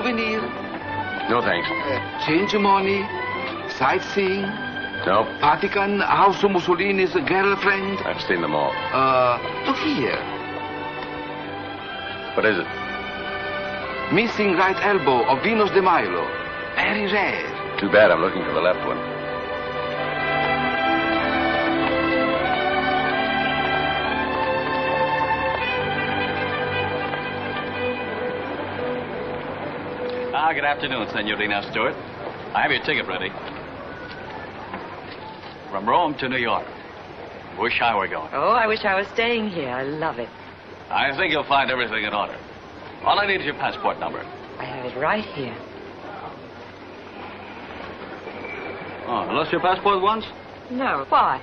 souvenir? No, thanks. Change money? Sightseeing? No. Vatican, House of Mussolini's girlfriend? I've seen them all. Look here. What is it? Missing right elbow of Venus de Milo. Very rare. Too bad I'm looking for the left one. Good afternoon, Senorina Stewart. I have your ticket ready. From Rome to New York. Wish I were going. Oh, I wish I was staying here. I love it. I think you'll find everything in order. All I need is your passport number. I have it right here. Oh, lost your passport once? No. Why?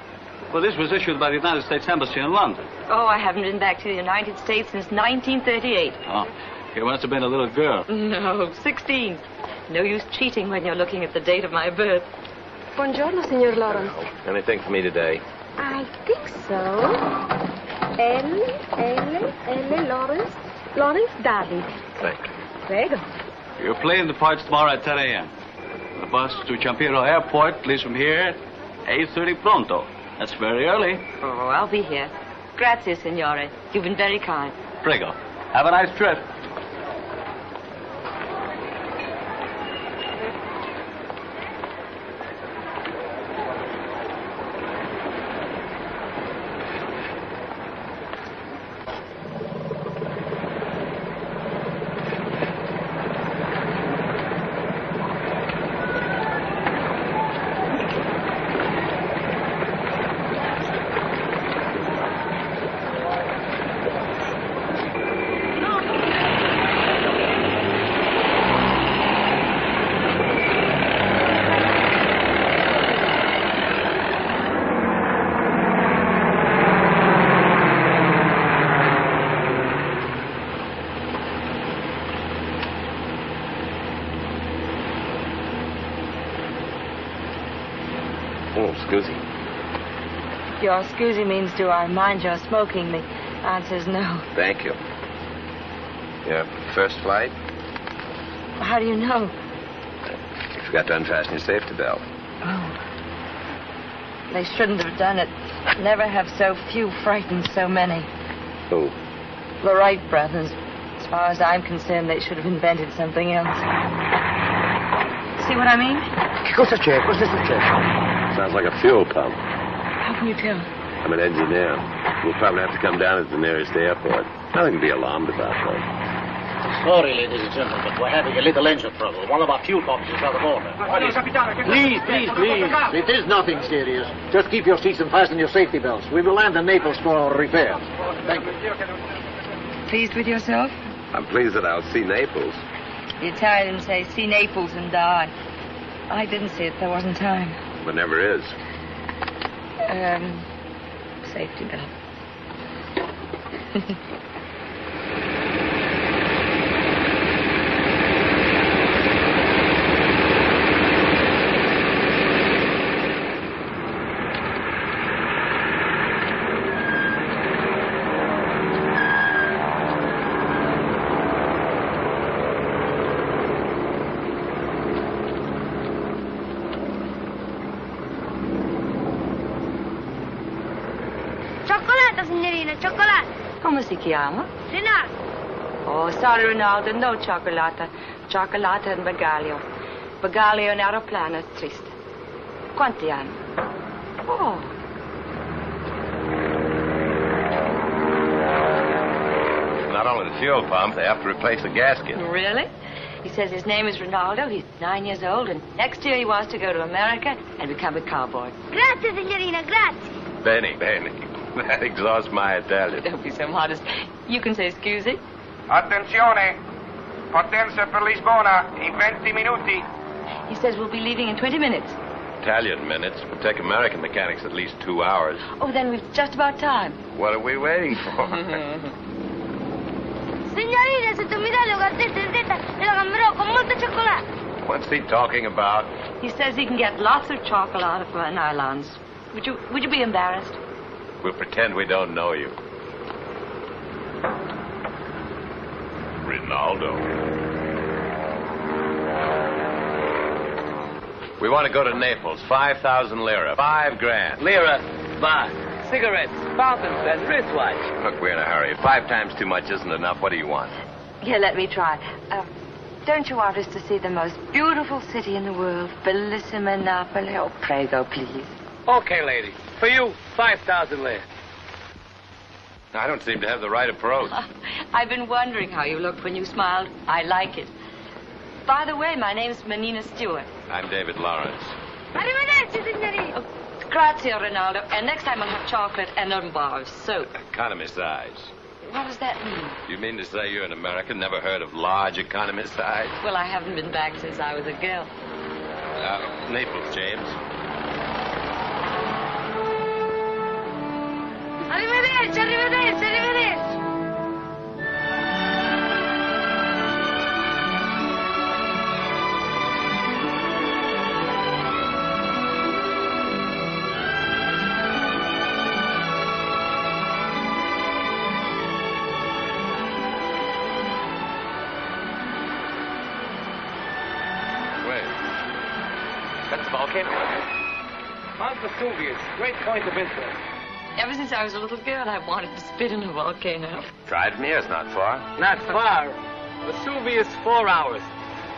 Well, this was issued by the United States Embassy in London. Oh, I haven't been back to the United States since 1938. Oh, you must have been a little girl. No, 16. No use cheating when you're looking at the date of my birth. Buongiorno, Signor Lawrence. Anything for me today? I think so. L, Lawrence. Lawrence, darling. Thank you. Prego. Your plane departs tomorrow at 10 a.m. The bus to Ciampino Airport leaves from here 8:30 pronto. That's very early. Oh, I'll be here. Grazie, signore. You've been very kind. Prego. Have a nice trip. Your scusi means, do I mind your smoking? The answer's no. Thank you. Your first flight? How do you know? You forgot to unfasten your safety belt. Oh. They shouldn't have done it. Never have so few frightened so many. Who? The Wright brothers. As far as I'm concerned, they should have invented something else. See what I mean? Che cosa c'è? Cosa è successo? Sounds like a fuel pump. How can you tell? I'm an engineer. We'll probably have to come down at the nearest airport. Nothing to be alarmed about, though. Sorry, ladies and gentlemen, we're having a little engine trouble. One of our fuel pumps is out of order. Please. It is nothing serious. Just keep your seats and fasten your safety belts. We will land in Naples for repairs. Thank you. Pleased with yourself? I'm pleased that I'll see Naples. The Italians say, see Naples and die. I didn't see it. There wasn't time. But never is. Safety belt. Cioccolata, signorina, cioccolata. Come si chiama? Rinaldo. Oh, sorry, Rinaldo, no cioccolata. Cioccolata and bagaglio. Bagaglio in aeroplano è triste. Quanti anni? Oh. Not only the fuel pump, they have to replace the gasket. Really? He says his name is Rinaldo, he's 9 years old, and next year he wants to go to America and become a cowboy. Grazie, signorina, grazie. Bene. That exhausts my Italian. Don't be so modest. You can say scusi. Attenzione! Partenza per Lisbona in 20 minuti. He says we'll be leaving in 20 minutes. Italian minutes would take American mechanics at least 2 hours. Oh, then we've just about time. What are we waiting for? Signorina, se tu mi dai le cartette in fretta, te la cambierò con molto cioccolato. What's he talking about? He says he can get lots of chocolate from an islands. Would you be embarrassed? We'll pretend we don't know you. Rinaldo. We want to go to Naples. 5,000 lira. 5 grand. Lira, bar, cigarettes, fountains, and wristwatch. Look, we're in a hurry. 5 times too much isn't enough. What do you want? Here, let me try. Don't you want us to see the most beautiful city in the world? Bellissima Napoli. Oh, prego, please. Okay, lady. For you, 5,000 lira. I don't seem to have the right approach. I've been wondering how you looked when you smiled. I like it. By the way, my name's Menina Stewart. I'm David Lawrence. Arrivederci, signorina. Oh, grazie, Ronaldo. And next time I'll have chocolate and a bar of soap. Economy size. What does that mean? You mean to say you're an American, never heard of large economy size? Well, I haven't been back since I was a girl. Naples, James. Arrivederci, arrivederci, arrivederci. That's the volcano. Mount Vesuvius, great point of interest. Ever since I was a little girl, I wanted to spit in a volcano. Tried from here, it's not far. Not far. Vesuvius, 4 hours.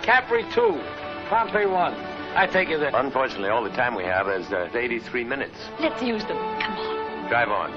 Capri, 2. Pompeii, 1. I take you there. Unfortunately, all the time we have is 83 minutes. Let's use them. Come on. Drive on.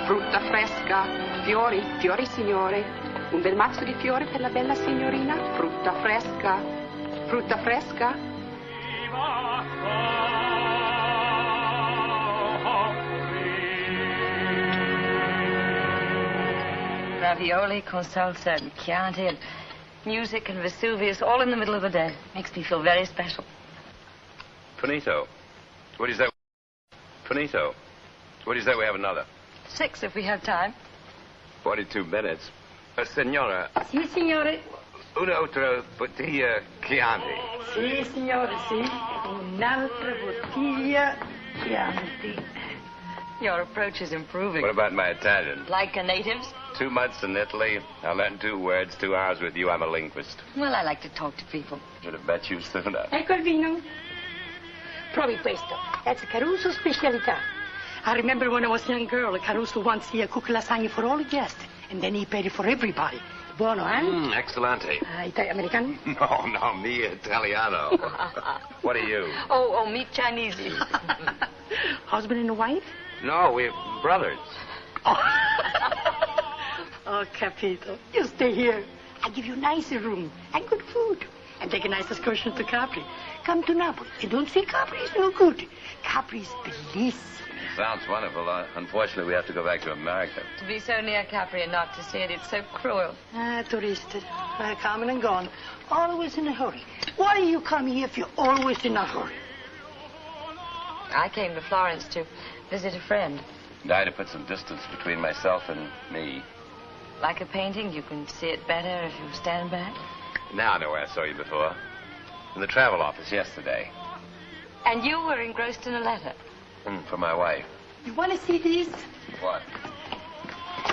Frutta fresca, fiori, fiori signore. Un bel mazzo di fiori per la bella signorina. Frutta fresca, frutta fresca. Ravioli con salsa and Chianti and music and Vesuvius all in the middle of the day. Makes me feel very special. Finito. What do you say? Finito. What do you say we have another? 6 if we have time. 42 minutes. Signora. Sì, signore. Un'altra bottiglia Chianti. Sì, signore, sì. Un'altra bottiglia Chianti. Your approach is improving. What about my Italian? Like a native's? 2 months in Italy. I learned 2 words, 2 hours with you. I'm a linguist. Well, I like to talk to people. Should have met you sooner. Ecco il vino. Provi questo. That's a Caruso specialità. I remember when I was a young girl, Caruso once he cooked lasagna for all the guests, and then he paid it for everybody. Buono, eh? Excellente. Americano? No, me Italiano. What are you? Oh, me Chinese. Husband and wife? No, we're brothers. Oh, capito. You stay here. I give you a nicer room and good food. And take a nice excursion to Capri. Come to Napoli. You don't see Capri is no good. Capri is bellissimo. Sounds wonderful. Unfortunately, we have to go back to America. To be so near Capri and not to see it, it's so cruel. Tourists. Coming and gone. Always in a hurry. Why do you come here if you're always in a hurry? I came to Florence to visit a friend. I to put some distance between myself and me. Like a painting, you can see it better if you stand back. Now I know where I saw you before. In the travel office yesterday. And you were engrossed in a letter. For my wife. You want to see these? What?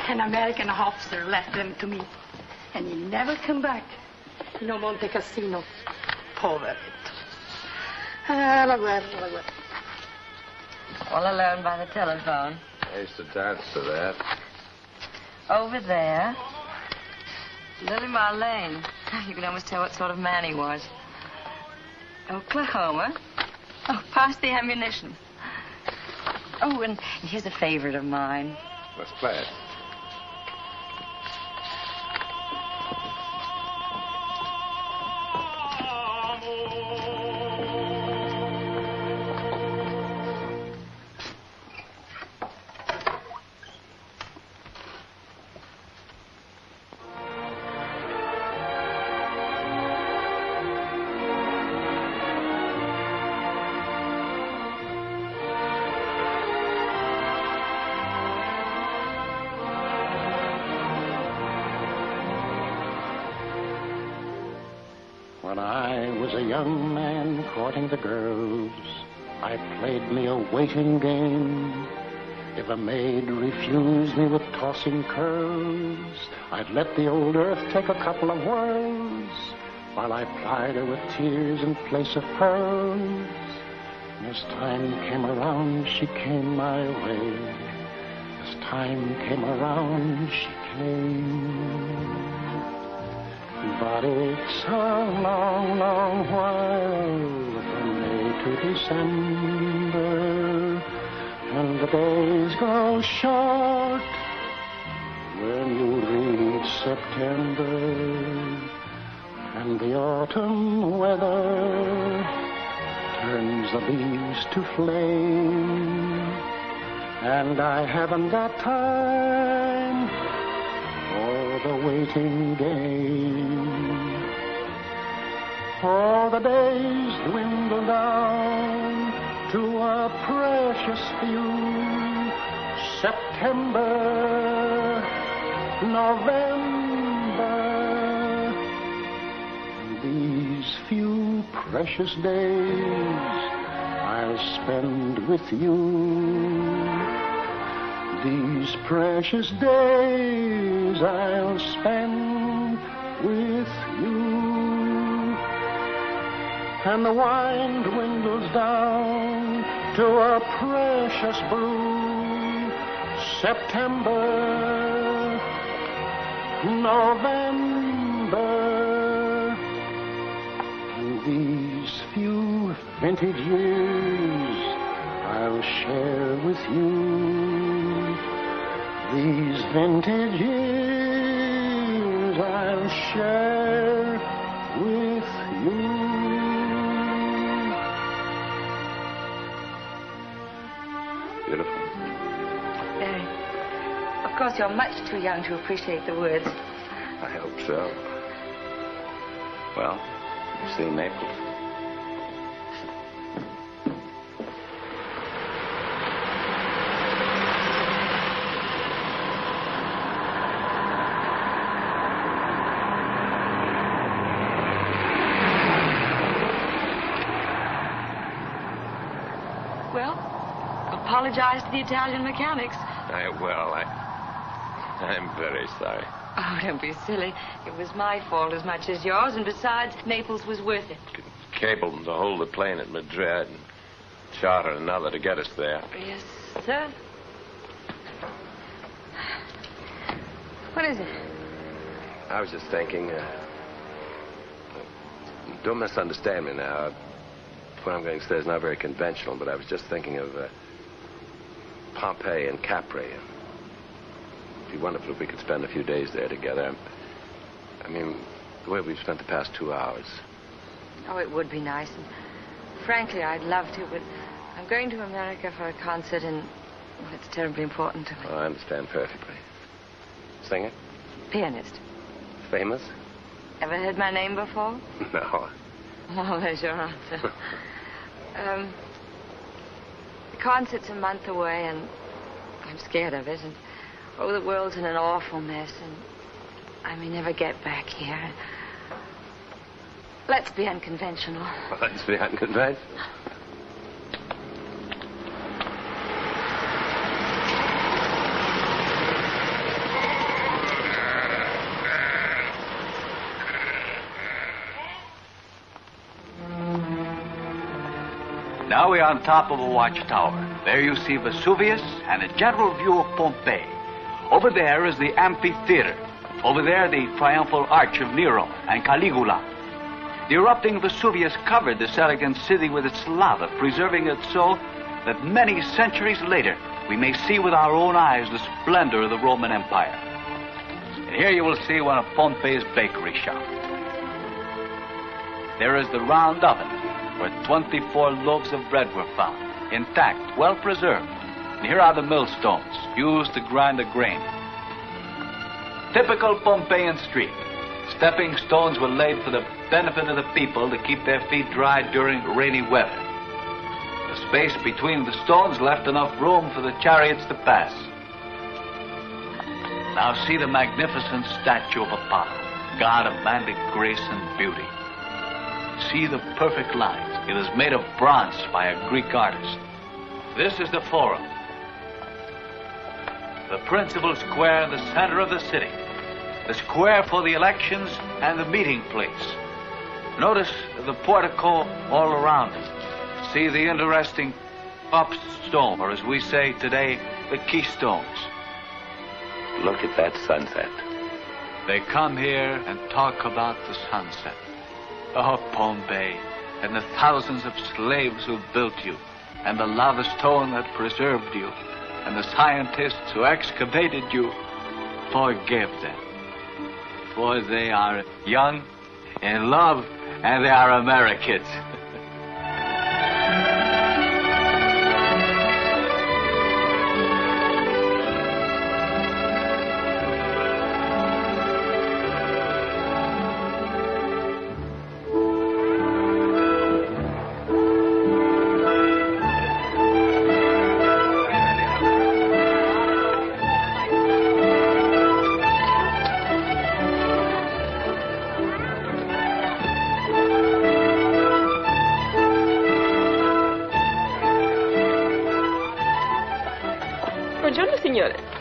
An American officer left them to me. And he never come back. No Monte Cassino. Poveretto. La guerra, la guerra. All alone by the telephone. I used to dance to that. Over there. Lily Marlene. You can almost tell what sort of man he was. Oklahoma. Oh, pass the ammunition. Oh, and here's a favorite of mine. Let's play it. was a young man courting the girls, I played me a waiting game. If a maid refused me with tossing curls, I'd let the old earth take a couple of whirls, while I plied her with tears in place of pearls. And as time came around, she came my way. As time came around, she came. But it's a long, long while from May to December, and the days grow short when you reach September, and the autumn weather turns the leaves to flame, and I haven't got time for the waiting game. For the days dwindle down to a precious few. September, November, and these few precious days I'll spend with you. These precious days I'll spend with you. And the wine dwindles down to a precious brew. September, November, and these few vintage years I'll share with you. These vintage years I'll share with you. Beautiful. Very. Of course, you're much too young to appreciate the words. I hope so. Well, you've seen Naples. Apologize to the Italian mechanics. I'm very sorry. Oh, don't be silly. It was my fault as much as yours, and besides, Naples was worth it. Cabled them to hold the plane at Madrid and charter another to get us there. Yes, sir. What is it? I was just thinking, don't misunderstand me now. What I'm going to say is not very conventional, but I was just thinking of Pompeii and Capri. It'd be wonderful if we could spend a few days there together. I mean, the way we've spent the past 2 hours. Oh, it would be nice. And frankly, I'd love to, but I'm going to America for a concert, and well, it's terribly important to me. Oh, I understand perfectly. Singer? Pianist. Famous? Ever heard my name before? No. Oh, there's your answer. The concert's a month away, and I'm scared of it. And, oh, the world's in an awful mess, and I may never get back here. Let's be unconventional. Well, let's be unconventional. Now we are on top of a watchtower. There you see Vesuvius and a general view of Pompeii. Over there is the amphitheater. Over there, the triumphal arch of Nero and Caligula. The erupting Vesuvius covered this elegant city with its lava, preserving it so that many centuries later, we may see with our own eyes the splendor of the Roman Empire. And here you will see one of Pompeii's bakery shops. There is the round oven, where 24 loaves of bread were found, intact, well preserved. And here are the millstones used to grind the grain. Typical Pompeian street. Stepping stones were laid for the benefit of the people to keep their feet dry during rainy weather. The space between the stones left enough room for the chariots to pass. Now see the magnificent statue of Apollo, god of manly grace and beauty. See the perfect lines. It is made of bronze by a Greek artist. This is the Forum, the principal square in the center of the city, the square for the elections and the meeting place. Notice the portico all around it. See the interesting upstone, or as we say today, the keystones. Look at that sunset. They come here and talk about the sunset. Oh, Pompeii, and the thousands of slaves who built you, and the lava stone that preserved you, and the scientists who excavated you. Forgive them, for they are young, in love, and they are Americans.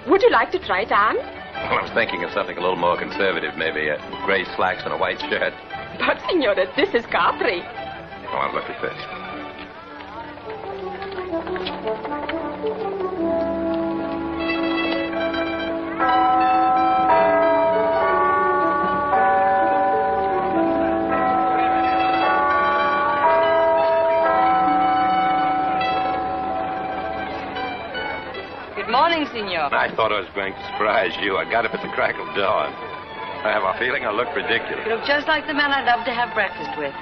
Would you like to try it on? Well, I was thinking of something a little more conservative, maybe gray slacks and a white shirt. But, Signora, this is Capri. Oh, I'll look at this. Good morning, Signor. I thought I was going to surprise you. I got up at the crack of dawn. I have a feeling I look ridiculous. You look just like the man I'd love to have breakfast with.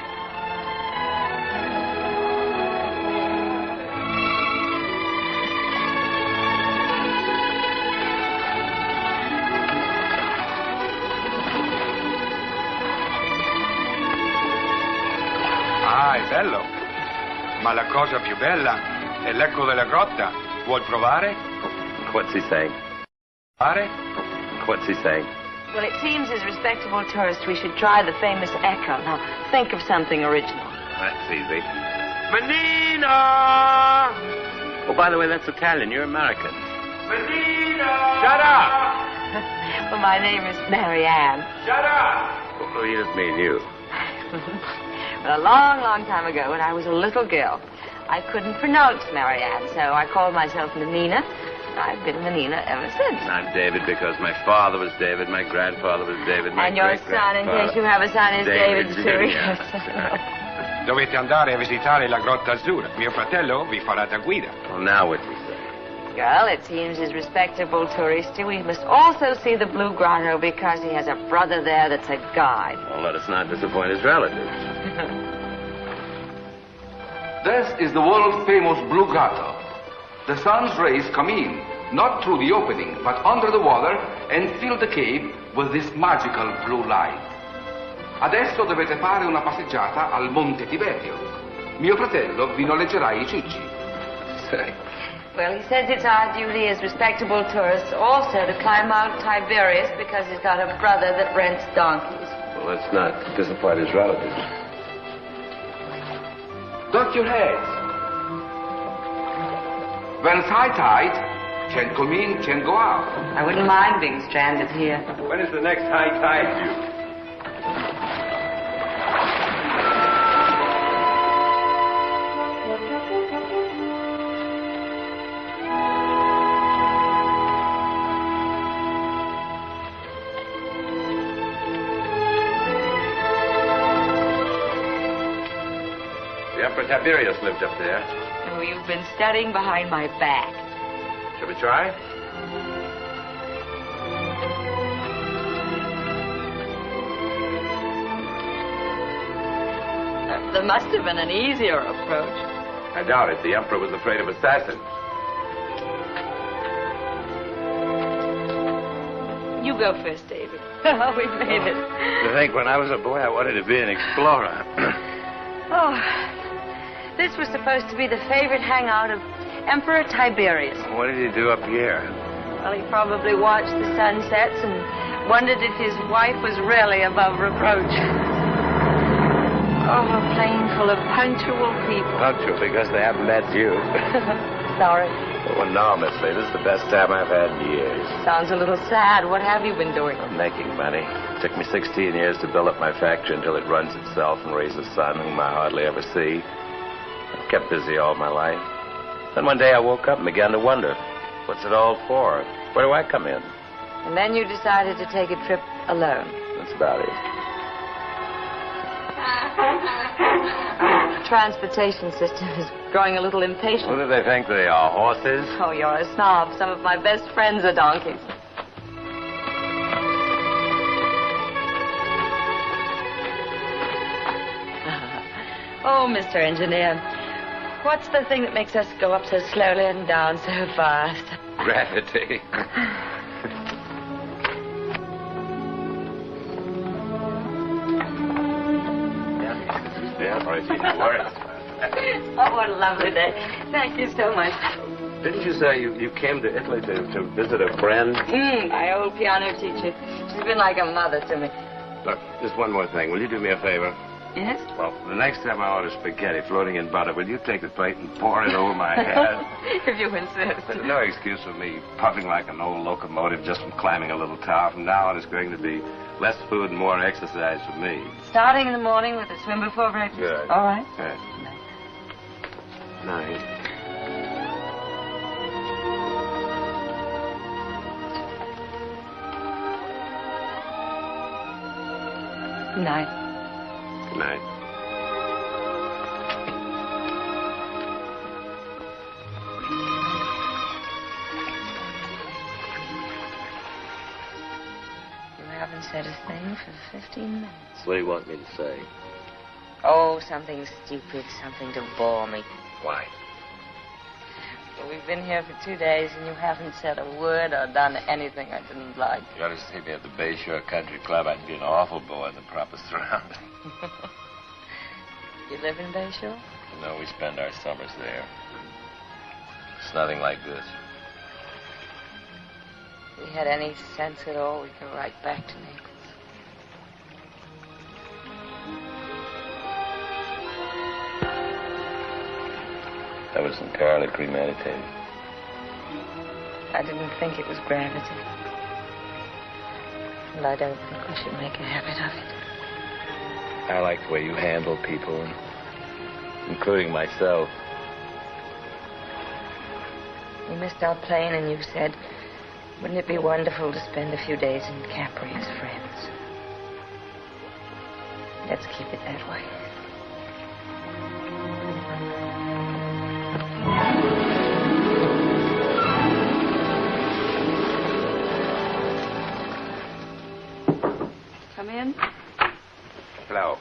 Ah, è bello. Ma la cosa più bella è l'eco della grotta. Vuoi provare? What's he saying? Provare? What's he saying? Well, it seems as respectable tourists we should try the famous echo. Now, think of something original. That's easy. Menina! Oh, by the way, that's Italian. You're American. Menina! Shut up! Well, my name is Mary Ann. Shut up! Oh, he doesn't mean you. Well, a long, long time ago, when I was a little girl, I couldn't pronounce Mary Ann, so I called myself Menina. I've been Menina ever since. I'm David because my father was David, my grandfather was David, my and your son, in case you have a son, is David, too. Yes. Dovete andare a visitare la Grotta Azzurra. Mio fratello vi farà da guida. Well, now what do you say? Well, it seems as respectable touristi, we must also see the Blue Grotto because he has a brother there that's a guide. Well, let us not disappoint his relatives. This is the world-famous Blue Grotto. The sun's rays come in, not through the opening, but under the water, and fill the cave with this magical blue light. Adesso dovete fare una passeggiata al Monte Tiberio. Mio fratello vi noleggerà i cicci. Well, he says it's our duty as respectable tourists also to climb Mount Tiberius because he's got a brother that rents donkeys. Well, let's not disappoint his relatives. Duck your heads. When it's high tide, can't come in, can't go out. I wouldn't mind being stranded here. When is the next high tide due? The Emperor Tiberius lived up there. Oh, you've been studying behind my back. Shall we try? There must have been an easier approach. I doubt it. The Emperor was afraid of assassins. You go first, David. Oh, we've made it. To think when I was a boy, I wanted to be an explorer. Oh, this was supposed to be the favorite hangout of Emperor Tiberius. What did he do up here? Well, he probably watched the sunsets and wondered if his wife was really above reproach. Oh, a plane full of punctual people. Punctual because they haven't met you. Sorry. Oh, no, Miss Lee, this is the best time I've had in years. Sounds a little sad. What have you been doing? I'm making money. It took me 16 years to build up my factory until it runs itself and raises a son whom I hardly ever see. I've kept busy all my life. Then one day I woke up and began to wonder, what's it all for? Where do I come in? And then you decided to take a trip alone. That's about it. The transportation system is growing a little impatient. Who do they think they are, horses? Oh, you're a snob. Some of my best friends are donkeys. Oh, Mr. Engineer, what's the thing that makes us go up so slowly and down so fast? Gravity. Yeah, right. Oh, what a lovely day. Thank you so much. Didn't you say you came to Italy to visit a friend? My old piano teacher. She's been like a mother to me. Look, just one more thing. Will you do me a favor? Yes? Well, the next time I order spaghetti floating in butter, will you take the plate and pour it over my head? If you insist. There's no excuse for me puffing like an old locomotive just from climbing a little tower. From now on, it's going to be less food and more exercise for me. Starting in the morning with a swim before breakfast. Good. All right. Good. Night. Good night. Good night. You haven't said a thing for 15 minutes. What do you want me to say? Oh, something stupid, something to bore me. Why? Well, we've been here for 2 days, and you haven't said a word or done anything I didn't like. You ought to see me at the Bayshore Country Club. I'd be an awful boy in the proper surroundings. You live in Bayshore? No, we spend our summers there. It's nothing like this. If we had any sense at all, we'd go right back to Naples. That was entirely premeditated. I didn't think it was gravity. And I don't think we should make a habit of it. I like the way you handle people, including myself. We missed our plane, and you said, wouldn't it be wonderful to spend a few days in Capri as friends? Let's keep it that way. Come in. Hello.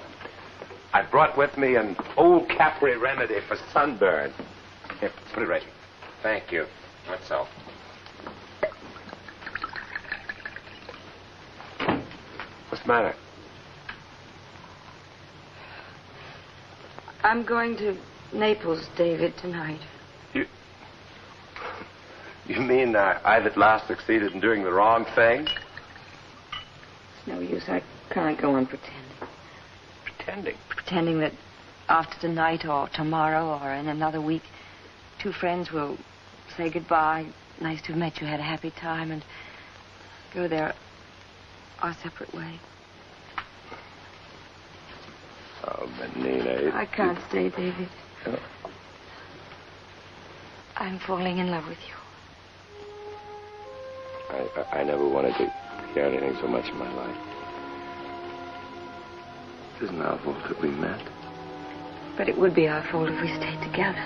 I brought with me an old Capri remedy for sunburn. Here, put it right here. Thank you. That's all. What's the matter? I'm going to Naples, David, tonight. You mean I've at last succeeded in doing the wrong thing? It's no use. I can't go on pretending. Pretending? Pretending that after tonight or tomorrow or in another week, two friends will say goodbye. Nice to have met you, had a happy time, and go their our separate way. Oh, Benina. I can't stay, David. Oh. I'm falling in love with you. I never wanted to hear anything so much in my life. It isn't our fault that we met. But it would be our fault if we stayed together.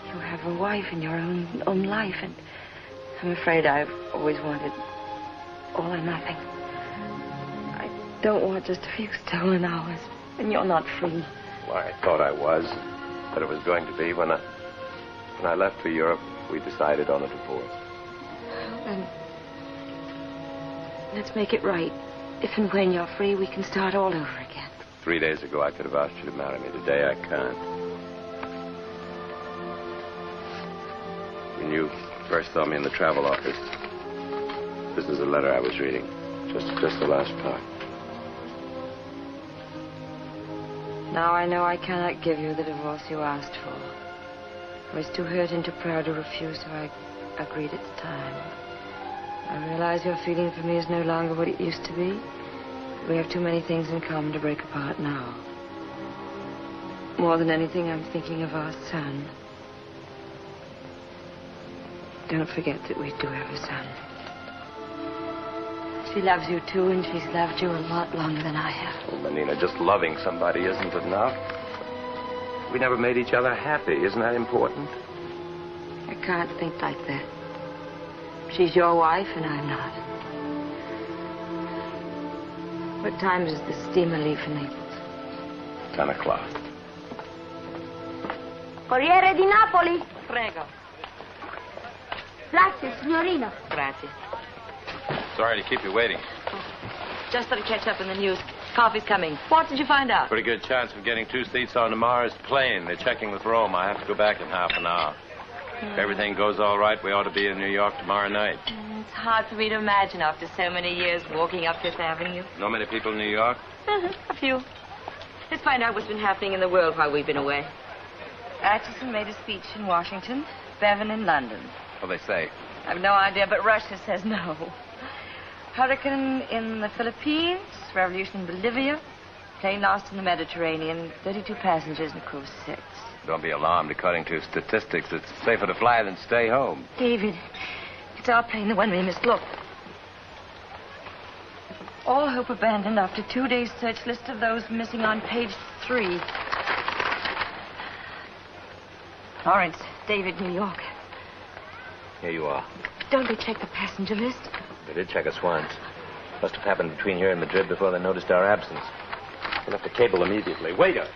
You have a wife and your own life, and I'm afraid I've always wanted all or nothing. I don't want just a few stolen hours, and you're not free. Well, I thought I was, but it was going to be when I left for Europe. We decided on a divorce. Then let's make it right. If and when you're free, we can start all over again. 3 days ago, I could have asked you to marry me. Today, I can't. When you first saw me in the travel office, this is a letter I was reading. Just the last part. Now I know I cannot give you the divorce you asked for. I was too hurt and too proud to refuse, so I agreed at the time. I realize your feeling for me is no longer what it used to be. We have too many things in common to break apart now. More than anything, I'm thinking of our son. Don't forget that we do have a son. She loves you, too, and she's loved you a lot longer than I have. Oh, Menina, just loving somebody isn't enough. We never made each other happy. Isn't that important? I can't think like that. She's your wife, and I'm not. What time does the steamer leave for Naples? 10 o'clock. Corriere di Napoli. Prego. Grazie, signorina. Grazie. Sorry to keep you waiting. Just thought to catch up in the news. Coffee's coming. What did you find out? Pretty good chance of getting 2 seats on tomorrow's plane. They're checking with Rome. I have to go back in half an hour. If everything goes all right, we ought to be in New York tomorrow night. It's hard for me to imagine after so many years walking up Fifth Avenue. Know many people in New York? A few. Let's find out what's been happening in the world while we've been away. Atchison made a speech in Washington, Bevan in London. What they say? I've no idea, but Russia says no. Hurricane in the Philippines, revolution in Bolivia, plane lost in the Mediterranean, 32 passengers and a crew of 6. Don't be alarmed. According to statistics, it's safer to fly than stay home. David, it's our plane, the one we missed. Look. All hope abandoned after 2 days' search. List of those missing on page 3. Lawrence, David, New York. Here you are. Don't they check the passenger list? They did check us once. Must have happened between here and Madrid before they noticed our absence. We'll have to cable immediately. Waiter!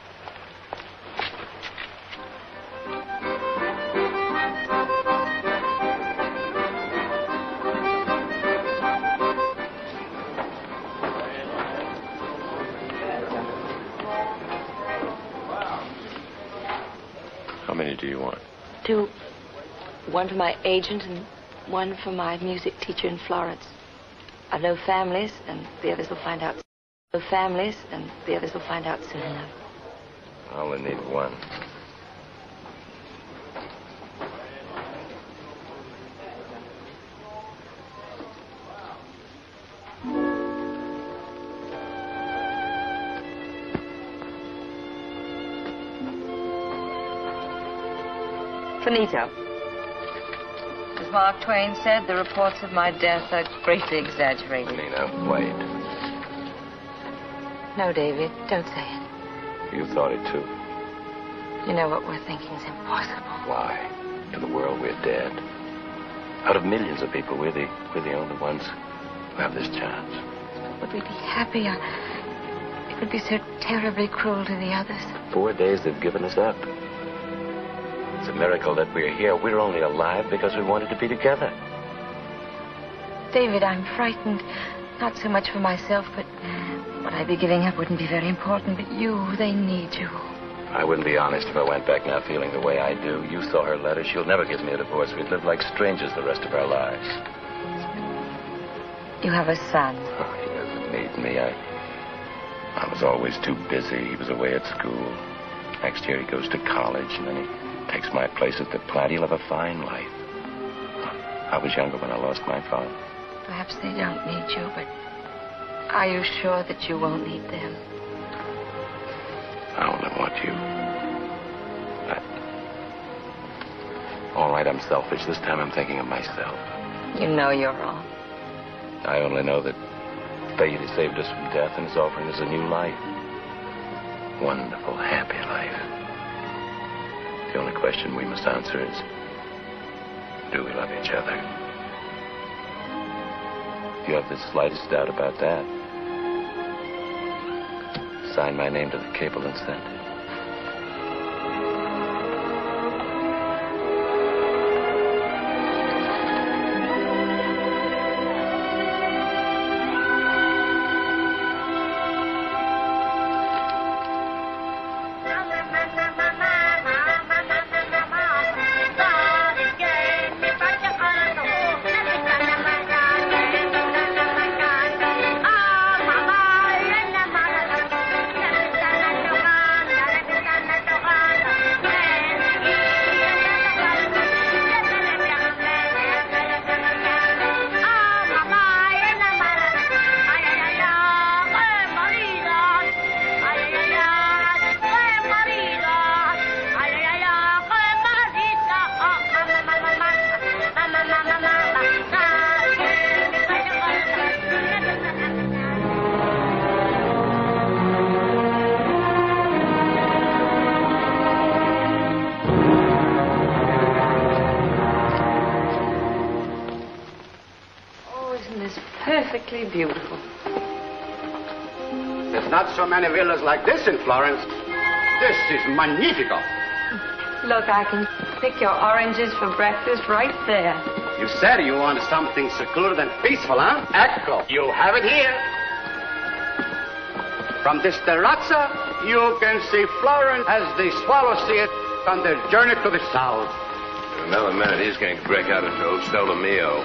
How many do you want? 2. One for my agent and one for my music teacher in Florence. I've no families, and the others will find out. No families, and the others will find out soon enough. I only need one. Finito. As Mark Twain said, the reports of my death are greatly exaggerated. Nina, wait. No, David, don't say it. You thought it too. You know what we're thinking is impossible. Why? To the world, we're dead. Out of millions of people, we're the only ones who have this chance. Would we be happier? It would be so terribly cruel to the others. 4 days they've given us up. It's a miracle that we're here. We're only alive because we wanted to be together. David, I'm frightened. Not so much for myself, but what I'd be giving up wouldn't be very important. But you, they need you. I wouldn't be honest if I went back now feeling the way I do. You saw her letter. She'll never give me a divorce. We'd live like strangers the rest of our lives. You have a son. Oh, he doesn't need me. I was always too busy. He was away at school. Next year he goes to college, and then he takes my place at the plant. He'll have a fine life. I was younger when I lost my father. Perhaps they don't need you, but are you sure that you won't need them? I only want you. All right, I'm selfish. This time I'm thinking of myself. You know you're wrong. I only know that fate has saved us from death and is offering us a new life. Wonderful, happy life. The only question we must answer is, do we love each other? If you have the slightest doubt about that, sign my name to the cable and send it. perfectly beautiful. There's not so many villas like this in Florence. This is magnifico. Look, I can pick your oranges for breakfast right there. You said you wanted something secluded and peaceful, huh? Ecco, you have it here. From this terrazza, you can see Florence as the swallows see it on their journey to the south. In another minute, he's going to break out into old Stolomio.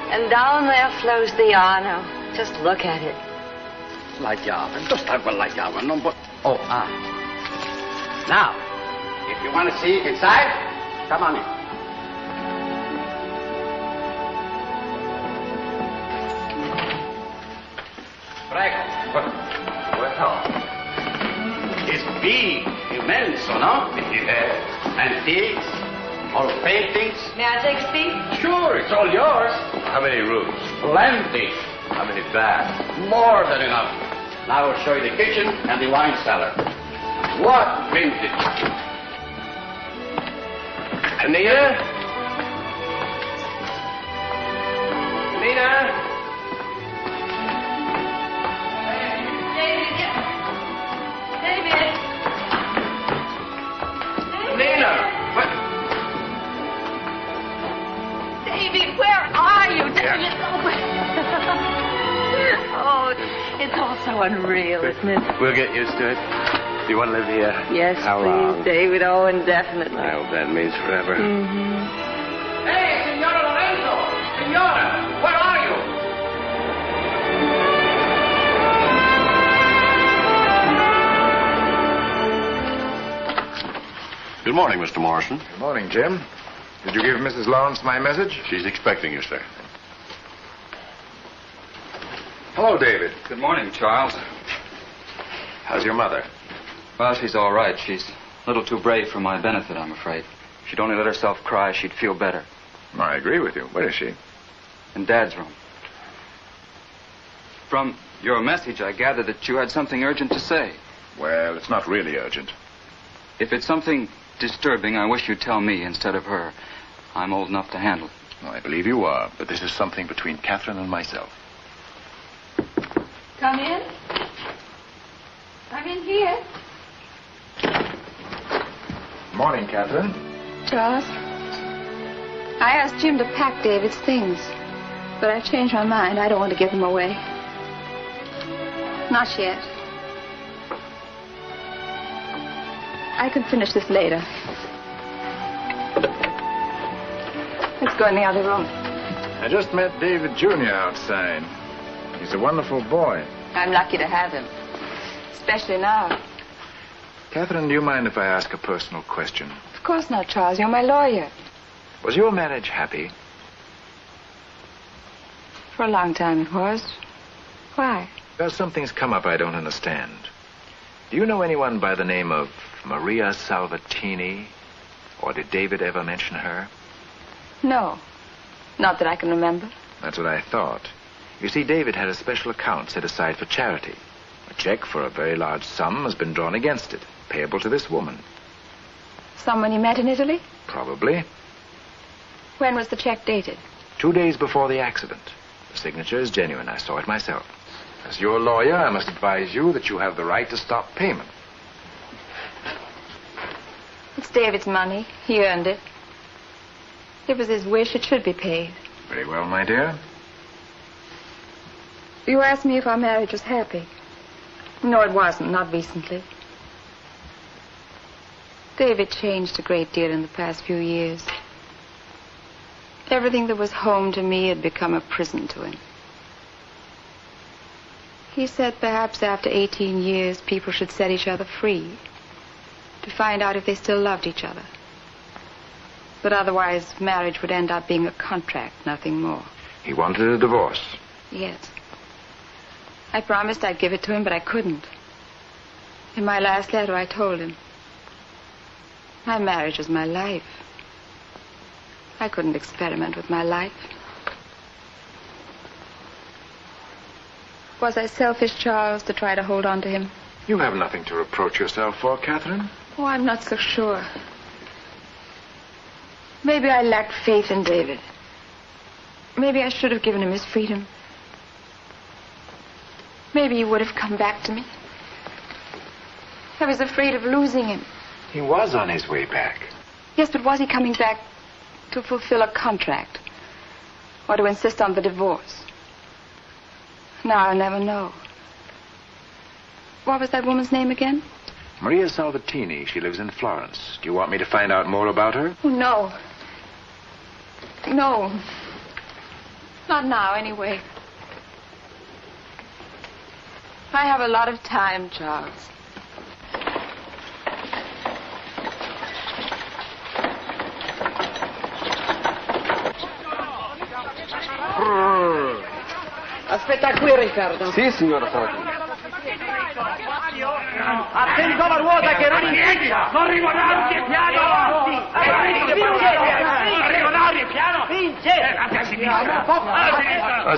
And down there flows the Arno. Just look at it. La llave, just have la llave, no but... Oh, Now, if you want to see inside, come on in. Prego. Well, it's big, immense, no? Yeah. Antiques, old paintings. May I take a seat? Sure, it's all yours. How many rooms? Plenty. How many baths? More than enough. Now I'll show you the kitchen and the wine cellar. What vintage? Anita? Nina? David! Nina! What? David, where are you? David, oh, it's all so unreal, isn't it? We'll get used to it. Do you want to live here? Yes, How please, long? David. Oh, indefinitely. I hope that means forever. Mm-hmm. Hey, Senora Lorenzo! Senora, where are you? Good morning, Mr. Morrison. Good morning, Jim. Did you give Mrs. Lawrence my message? She's expecting you, sir. Hello, David. Good morning, Charles. How's your mother? Well, she's all right. She's a little too brave for my benefit, I'm afraid. If she'd only let herself cry, she'd feel better. I agree with you. Where is she? In Dad's room. From your message, I gather that you had something urgent to say. Well, it's not really urgent. If it's something disturbing, I wish you'd tell me instead of her. I'm old enough to handle it. Well, I believe you are, but this is something between Catherine and myself. Come in. I'm in here. Morning, Catherine. Charles, I asked Jim to pack David's things, but I changed my mind. I don't want to give them away. Not yet. I can finish this later. Let's go in the other room. I just met David Jr. outside. He's a wonderful boy. I'm lucky to have him, especially now. Catherine, do you mind if I ask a personal question? Of course not, Charles. You're my lawyer. Was your marriage happy? For a long time it was. Why? Well, something's come up I don't understand. Do you know anyone by the name of Maria Salvatini? Or did David ever mention her? No. Not that I can remember. That's what I thought. You see, David had a special account set aside for charity. A check for a very large sum has been drawn against it, payable to this woman. Someone he met in Italy? Probably. When was the check dated? 2 days before the accident. The signature is genuine. I saw it myself. As your lawyer, I must advise you that you have the right to stop payment. It's David's money. He earned it. It was his wish. It should be paid. Very well, my dear. You asked me if our marriage was happy. No, it wasn't. Not recently. David changed a great deal in the past few years. Everything that was home to me had become a prison to him. He said perhaps after 18 years, people should set each other free to find out if they still loved each other. But otherwise, marriage would end up being a contract, nothing more. He wanted a divorce. Yes. I promised I'd give it to him, but I couldn't. In my last letter, I told him. My marriage was my life. I couldn't experiment with my life. Was I selfish, Charles, to try to hold on to him? You have nothing to reproach yourself for, Catherine. Oh, I'm not so sure. Maybe I lacked faith in David. Maybe I should have given him his freedom. Maybe he would have come back to me. I was afraid of losing him. He was on his way back. Yes, but was he coming back to fulfill a contract? Or to insist on the divorce? Now I'll never know. What was that woman's name again? Maria Salvatini. She lives in Florence. Do you want me to find out more about her? Oh, no. No. Not now, anyway. I have a lot of time, Charles. Aspetta qui, Riccardo. Sì, signora Salvatini. Attento alla ruota che non inizia! Non ricordarti piano!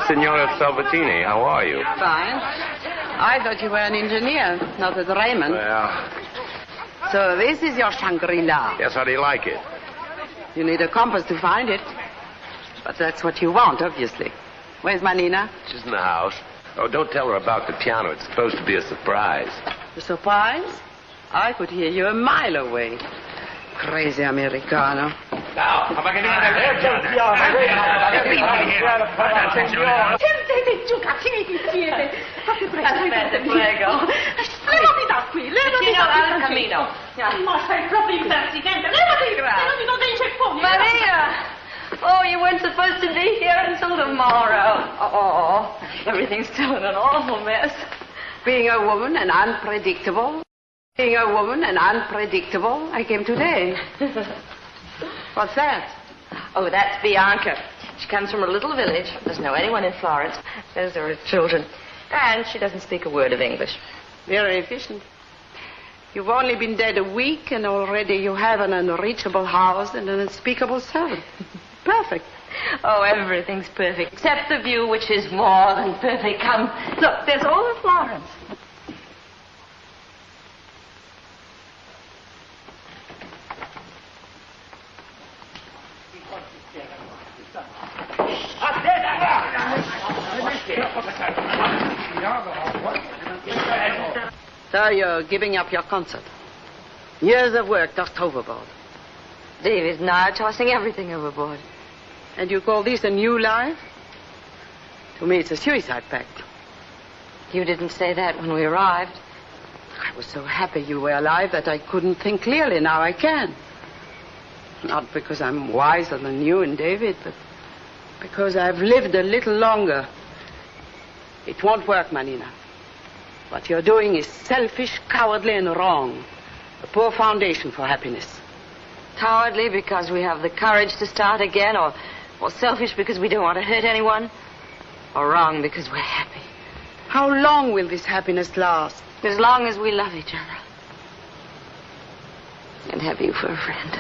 Signora Salvatini, how are you? Fine. I thought you were an engineer, not a drayman. Well... So this is your Shangri-La. Yes, how do you like it? You need a compass to find it. But that's what you want, obviously. Where's my Nina? She's in the house. Oh, don't tell her about the piano. It's supposed to be a surprise. A surprise? I could hear you a mile away. Crazy Americano. Now, come back Aspetta, prego. Levati da qui, levati da qui. Al cammino. Ma sei proprio impertinente. Levati dai cepponi. Maria! Oh, you weren't supposed to be here until tomorrow. Oh, everything's still in an awful mess. Being a woman and unpredictable. Being a woman and unpredictable, I came today. What's that? Oh, that's Bianca. She comes from a little village. Doesn't know anyone in Florence. Those are her children. And she doesn't speak a word of English. Very efficient. You've only been dead a week, and already you have an unreachable house and an unspeakable servant. Perfect. Oh, everything's perfect, except the view, which is more than perfect. Come, look, there's all of Florence. So you're giving up your concert. Years of work tossed overboard. David and I are tossing everything overboard. And you call this a new life? To me, it's a suicide pact. You didn't say that when we arrived. I was so happy you were alive that I couldn't think clearly. Now I can. Not because I'm wiser than you and David, but because I've lived a little longer. It won't work, Manina. What you're doing is selfish, cowardly, and wrong. A poor foundation for happiness. Cowardly because we have the courage to start again, or selfish because we don't want to hurt anyone, or wrong because we're happy. How long will this happiness last? As long as we love each other. And have you for a friend.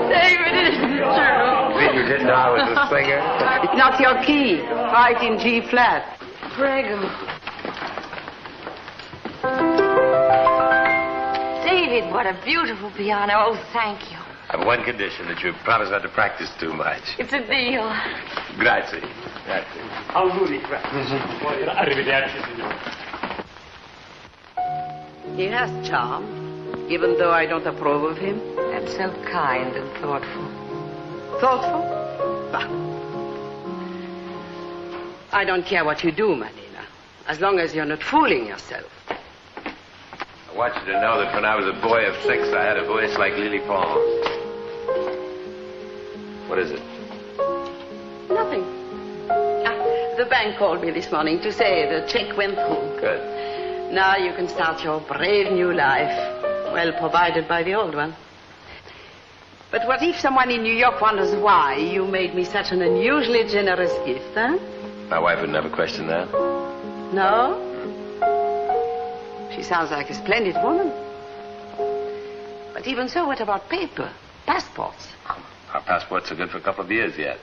David, it isn't true. You didn't know I was a singer? It's not your key. Try it in G flat. Prego. David, what a beautiful piano. Oh, thank you. I have one condition, that you promise not to practice too much. It's a deal. Grazie. Grazie. Auguri, grazie. Arrivederci, signore. He has charm, even though I don't approve of him. And so kind and thoughtful. Thoughtful? Bah. I don't care what you do, Manina, as long as you're not fooling yourself. I want you to know that when I was a boy of 6, I had a voice like Lily Pond. What is it? Nothing. The bank called me this morning to say the check went through. Good. Now you can start your brave new life, well provided by the old one. But what if someone in New York wonders why you made me such an unusually generous gift, huh? My wife would never question that. No? She sounds like a splendid woman. But even so, what about paper? Passports? Our passports are good for a couple of years yet.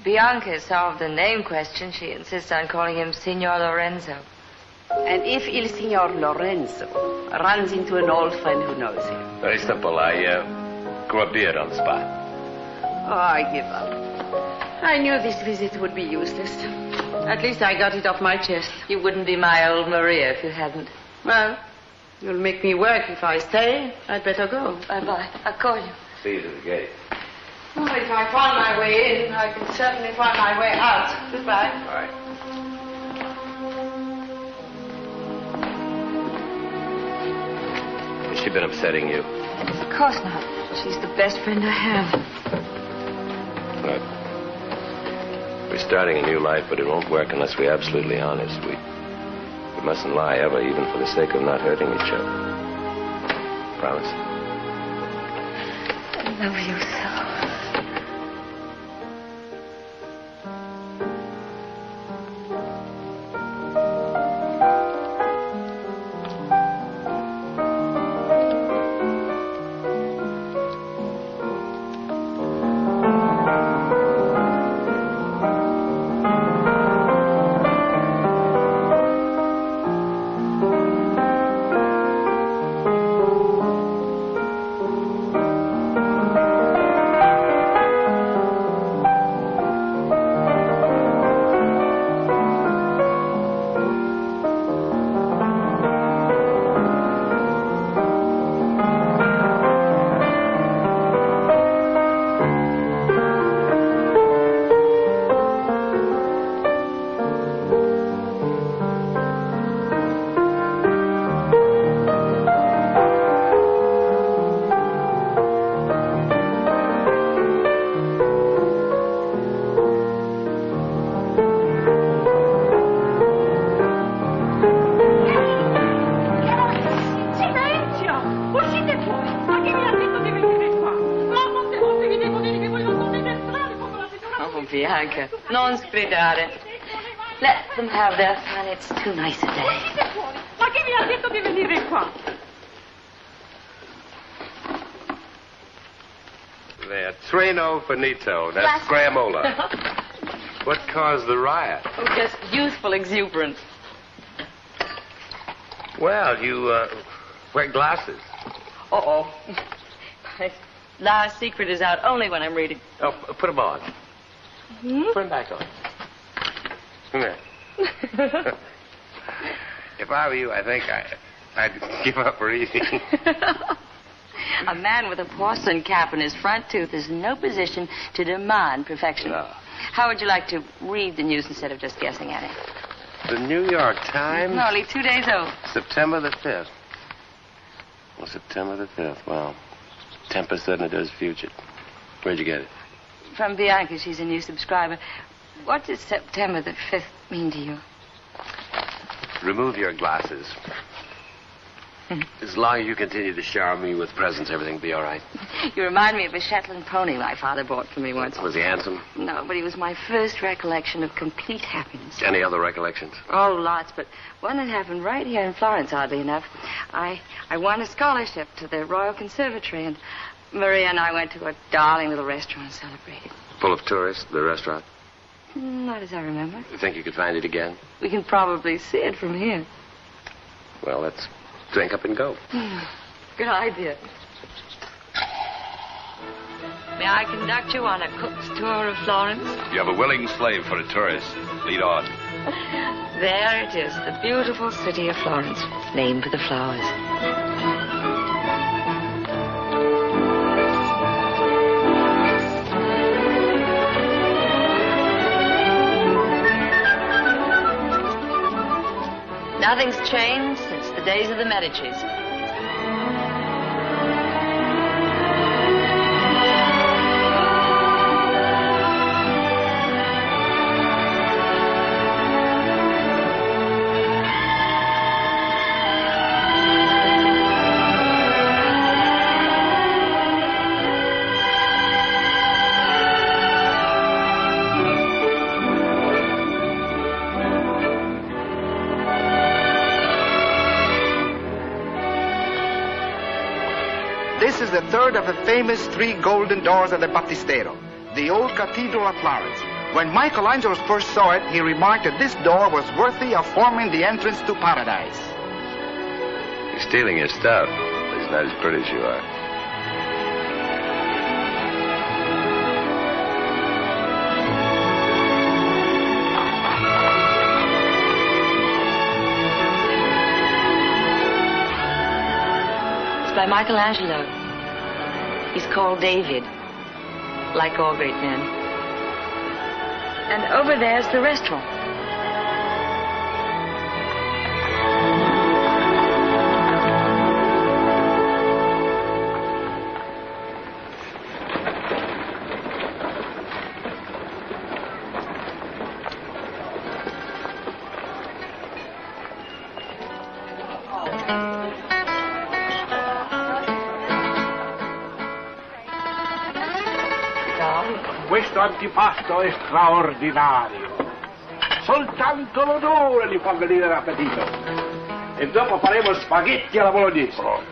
Bianca solved the name question. She insists on calling him Signor Lorenzo. And if Il Signor Lorenzo runs into an old friend who knows him? Very simple. I grew a beard on the spot. Oh, I give up. I knew this visit would be useless. At least I got it off my chest. You wouldn't be my old Maria if you hadn't. Well, you'll make me work if I stay. I'd better go. Bye-bye. I'll call you. See you to the gate. Oh, if I find my way in, I can certainly find my way out. Goodbye. All right. Has she been upsetting you? Of course not. She's the best friend I have. Look, we're starting a new life, but it won't work unless we're absolutely honest. We mustn't lie ever, even for the sake of not hurting each other. Promise? I love you so. Non sgridare. Let them have their fun. It's too nice a day. Ma chi vi ha detto di venire qua? There, Treno Finito. That's Scramola. What caused the riot? Oh, just youthful exuberance. Well, you wear glasses. Uh-oh. My last secret is out only when I'm reading. Oh, put them on. Hmm? Put them back on. Come here. If I were you, I think I'd give up reading. A man with a porcelain cap and his front tooth is in no position to demand perfection. No. How would you like to read the news instead of just guessing at it? The New York Times? Only 2 days old. September the 5th. Well, September the 5th. Well, Tempest suddenly does future. Where'd you get it? From Bianca. She's a new subscriber. What does September the 5th mean to you? Remove your glasses. As long as you continue to shower me with presents, everything will be all right. You remind me of a Shetland pony my father bought for me once. Was he handsome? No, but he was my first recollection of complete happiness. Any other recollections? Oh, lots, but one that happened right here in Florence, oddly enough. I won a scholarship to the Royal Conservatory, and Maria and I went to a darling little restaurant and celebrated. Full of tourists, the restaurant? Not as I remember. You think you could find it again? We can probably see it from here. Well, let's drink up and go. Good idea. May I conduct you on a cook's tour of Florence? You have a willing slave for a tourist. Lead on. There it is, the beautiful city of Florence, named for the flowers. Nothing's changed since the days of the Medicis. This is the third of the famous 3 golden doors of the Battistero, the old cathedral of Florence, When Michelangelo first saw it, he remarked that this door was worthy of forming the entrance to paradise. You're stealing his stuff. He's not as pretty as you are. It's by Michelangelo. He's called David, like all great men. And over there's the restaurant. Questo antipasto è straordinario. Soltanto l'odore li fa venire l'appetito. E dopo faremo spaghetti alla bolognese. Oh,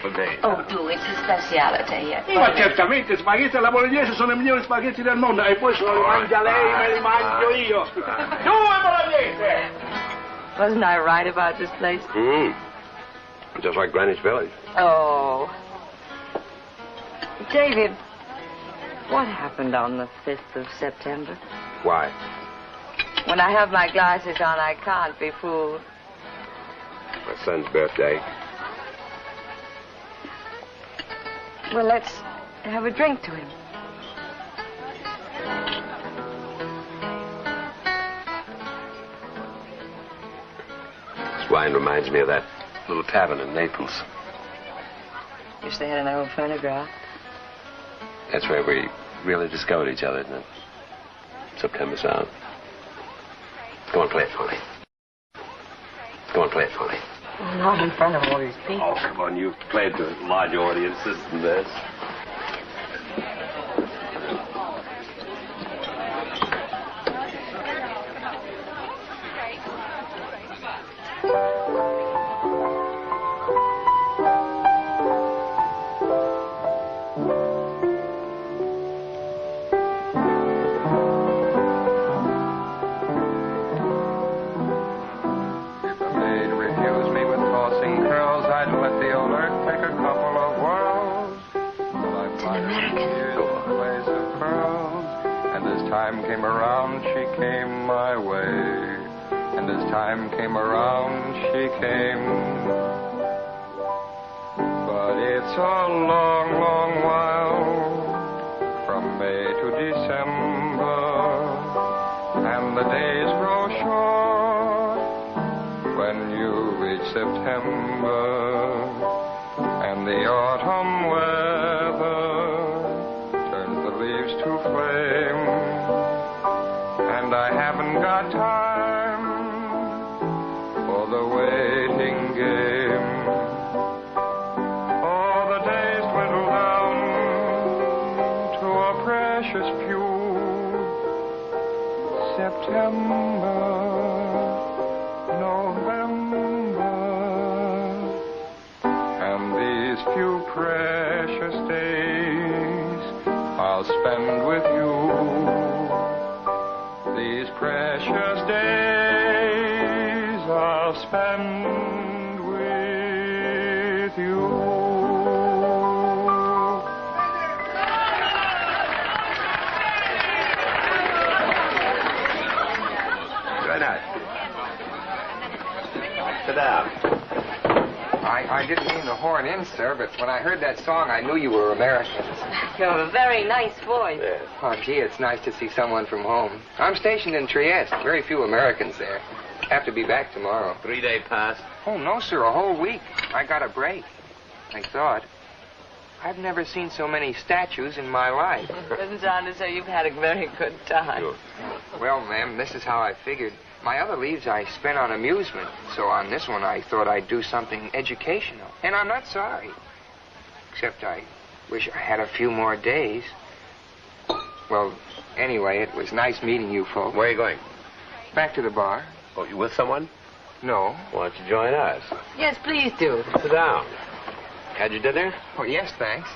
for me. Oh, do, it's a speciality. Ma certamente, spaghetti alla bolognese sono i migliori spaghetti del mondo. E poi se non li mangia lei, me li mangio io. Due bolognese! Wasn't I right about this place? Just like Greenwich Village. Oh. David, what happened on the 5th of September? Why? When I have my glasses on, I can't be fooled. My son's birthday. Well, let's have a drink to him. This wine reminds me of that little tavern in Naples. Wish they had an old phonograph. That's where we really discovered each other, isn't it? September sound. Go and play it for me. Go and play it for me. Not in front of all these people. Oh, come on, you've played to large audiences than this. Time came around, she came my way. And as time came around, she came. But it's a long, long while from May to December, and the days grow short when you reach September, and the autumn weather turns the leaves to flame. And I haven't got time for the waiting game. Oh, the days dwindle down to a precious few. September, November, and these few precious days I'll spend with you. These precious days I'll spend with you. Good night. Sit down. I didn't mean to horn in, sir, but when I heard that song, I knew you were Americans. You have a very nice voice. Yes. Oh, gee, it's nice to see someone from home. I'm stationed in Trieste. Very few Americans there. Have to be back tomorrow. 3-day pass? Oh, no, sir, a whole week. I got a break. I thought. I've never seen so many statues in my life. Doesn't sound as though you've had a very good time. Sure. Well, ma'am, this is how I figured. My other leaves I spent on amusement, so on this one I thought I'd do something educational. And I'm not sorry. Except I wish I had a few more days. Well, anyway, it was nice meeting you folks. Where are you going? Back to the bar. Oh, you with someone? No. Why don't you join us? Yes, please do. Sit down. Had your dinner? Oh, yes, thanks.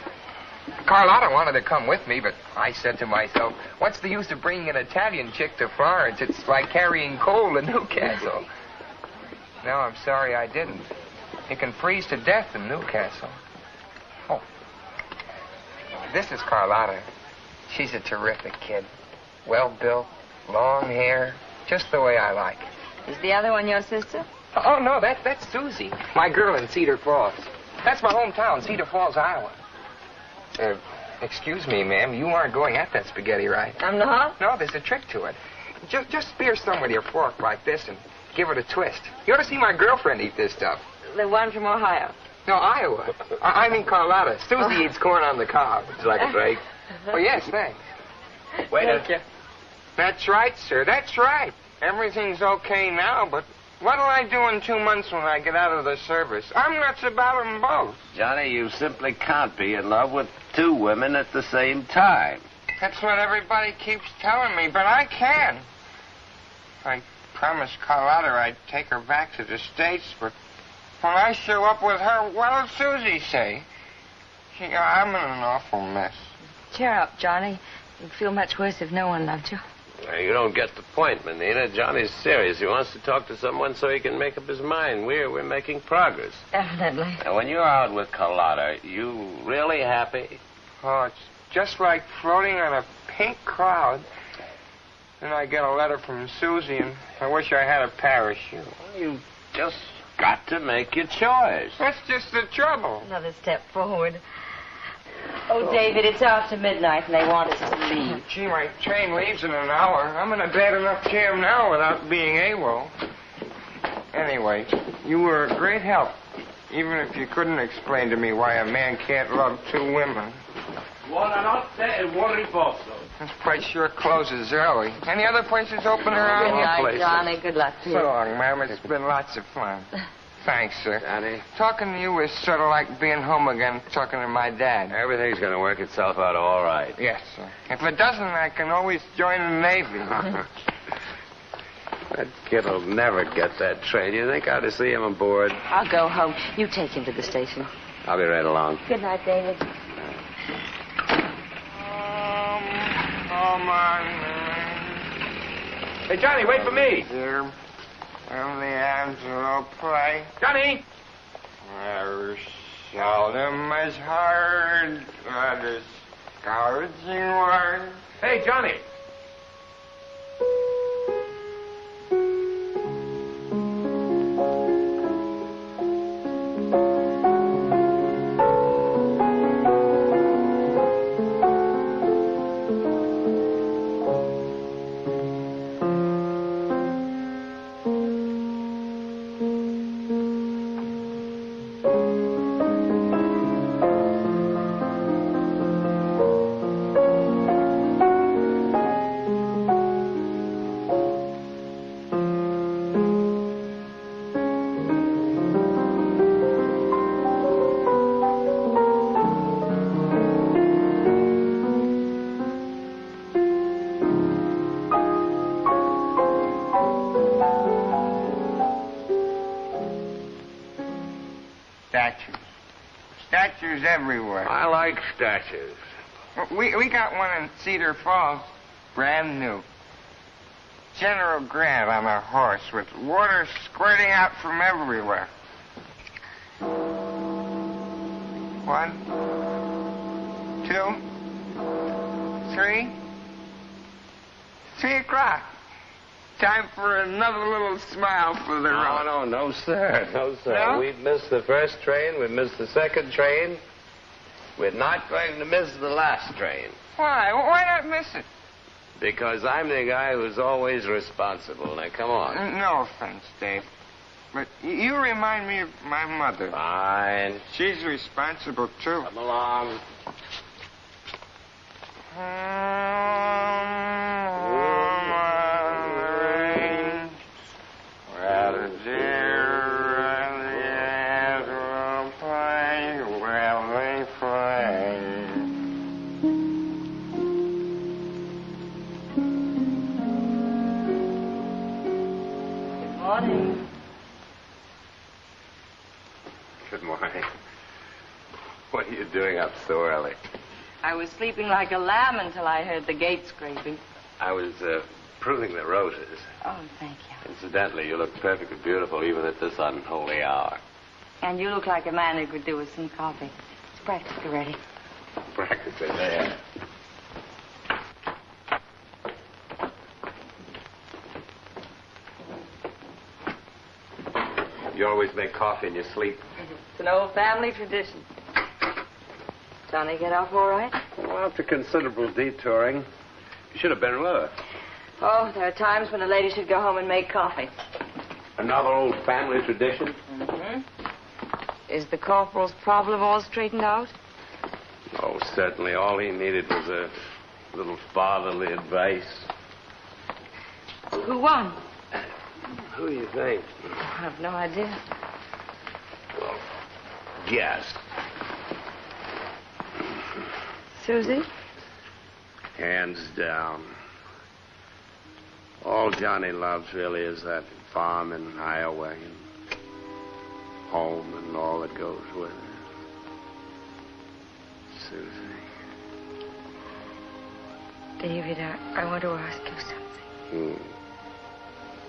Carlotta wanted to come with me, but I said to myself, what's the use of bringing an Italian chick to Florence? It's like carrying coal to Newcastle. No, I'm sorry I didn't. You can freeze to death in Newcastle. Oh. This is Carlotta. She's a terrific kid. Well-built, long hair, just the way I like it. Is the other one your sister? Oh, no, that's Susie, my girl in Cedar Falls. That's my hometown, Cedar Falls, Iowa. Excuse me, ma'am, you aren't going at that spaghetti right. I'm not? No, there's a trick to it. Just spear some with your fork like this and give it a twist. You ought to see my girlfriend eat this stuff. The one from Ohio. No, Iowa. I mean Carlotta. Susie eats corn on the cob. Would you like a break? Oh, yes, thanks. Waiter. Thank you. That's right, sir. That's right. Everything's okay now, but what'll I do in 2 months when I get out of the service? I'm nuts about them both. Johnny, you simply can't be in love with 2 women at the same time. That's what everybody keeps telling me, but I can. I promised Carlotta I'd take her back to the States, but when I show up with her, what'll Susie say? I'm in an awful mess. Cheer up, Johnny. You'd feel much worse if no one loved you. Now, you don't get the point, Menina. Johnny's serious. He wants to talk to someone so he can make up his mind. We're making progress. Evidently. Now, when you're out with Carlotta, you really happy? Oh, it's just like floating on a pink cloud. Then I get a letter from Susie, and I wish I had a parachute. Well, you just got to make your choice. That's just the trouble. Another step forward. Oh, David, it's after midnight, and they want us to leave. Gee, my train leaves in an hour. I'm in a bad enough jam now without being AWOL. Anyway, you were a great help, even if you couldn't explain to me why a man can't love 2 women. Buonanotte e buon riposo. This place sure closes early. Any other places open around? Good night, Johnny. Good luck to you. So long, ma'am. It's been lots of fun. Thanks, sir. Johnny? Talking to you is sort of like being home again talking to my dad. Everything's going to work itself out all right. Yes, sir. If it doesn't, I can always join the Navy. That kid'll never get that train. You think I ought to see him aboard? I'll go home. You take him to the station. I'll be right along. Good night, David. Come on. Hey, Johnny, wait for me. Here. And the Angelo play. Johnny! There seldom is heard a discouraging word. Hey, Johnny! Statues everywhere. I like statues. We got one in Cedar Falls, brand new. General Grant on a horse with water squirting out from everywhere. 1, 2, 3. 3 o'clock. Time for another little smile for the road. No, sir. No, sir. No? We've missed the first train. We've missed the second train. We're not going to miss the last train. Why? Why not miss it? Because I'm the guy who's always responsible. Now, come on. No offense, Dave. But you remind me of my mother. Fine. She's responsible, too. Come along. Good morning. What are you doing up so early? I was sleeping like a lamb until I heard the gate scraping. I was pruning the roses. Oh, thank you. Incidentally, you look perfectly beautiful even at this unholy hour. And you look like a man who could do with some coffee. It's practically ready. Practically there. You always make coffee in your sleep. It's an old family tradition. Johnny get off all right? Well, after considerable detouring, you should have been with her. Oh, there are times when a lady should go home and make coffee. Another old family tradition? Mm-hmm. Is the corporal's problem all straightened out? Oh, certainly. All he needed was a little fatherly advice. Who won? Who do you think? I have no idea. Well, guess. Susie? Hands down. All Johnny loves really is that farm in Iowa and home and all that goes with it. Susie. David, I want to ask you something.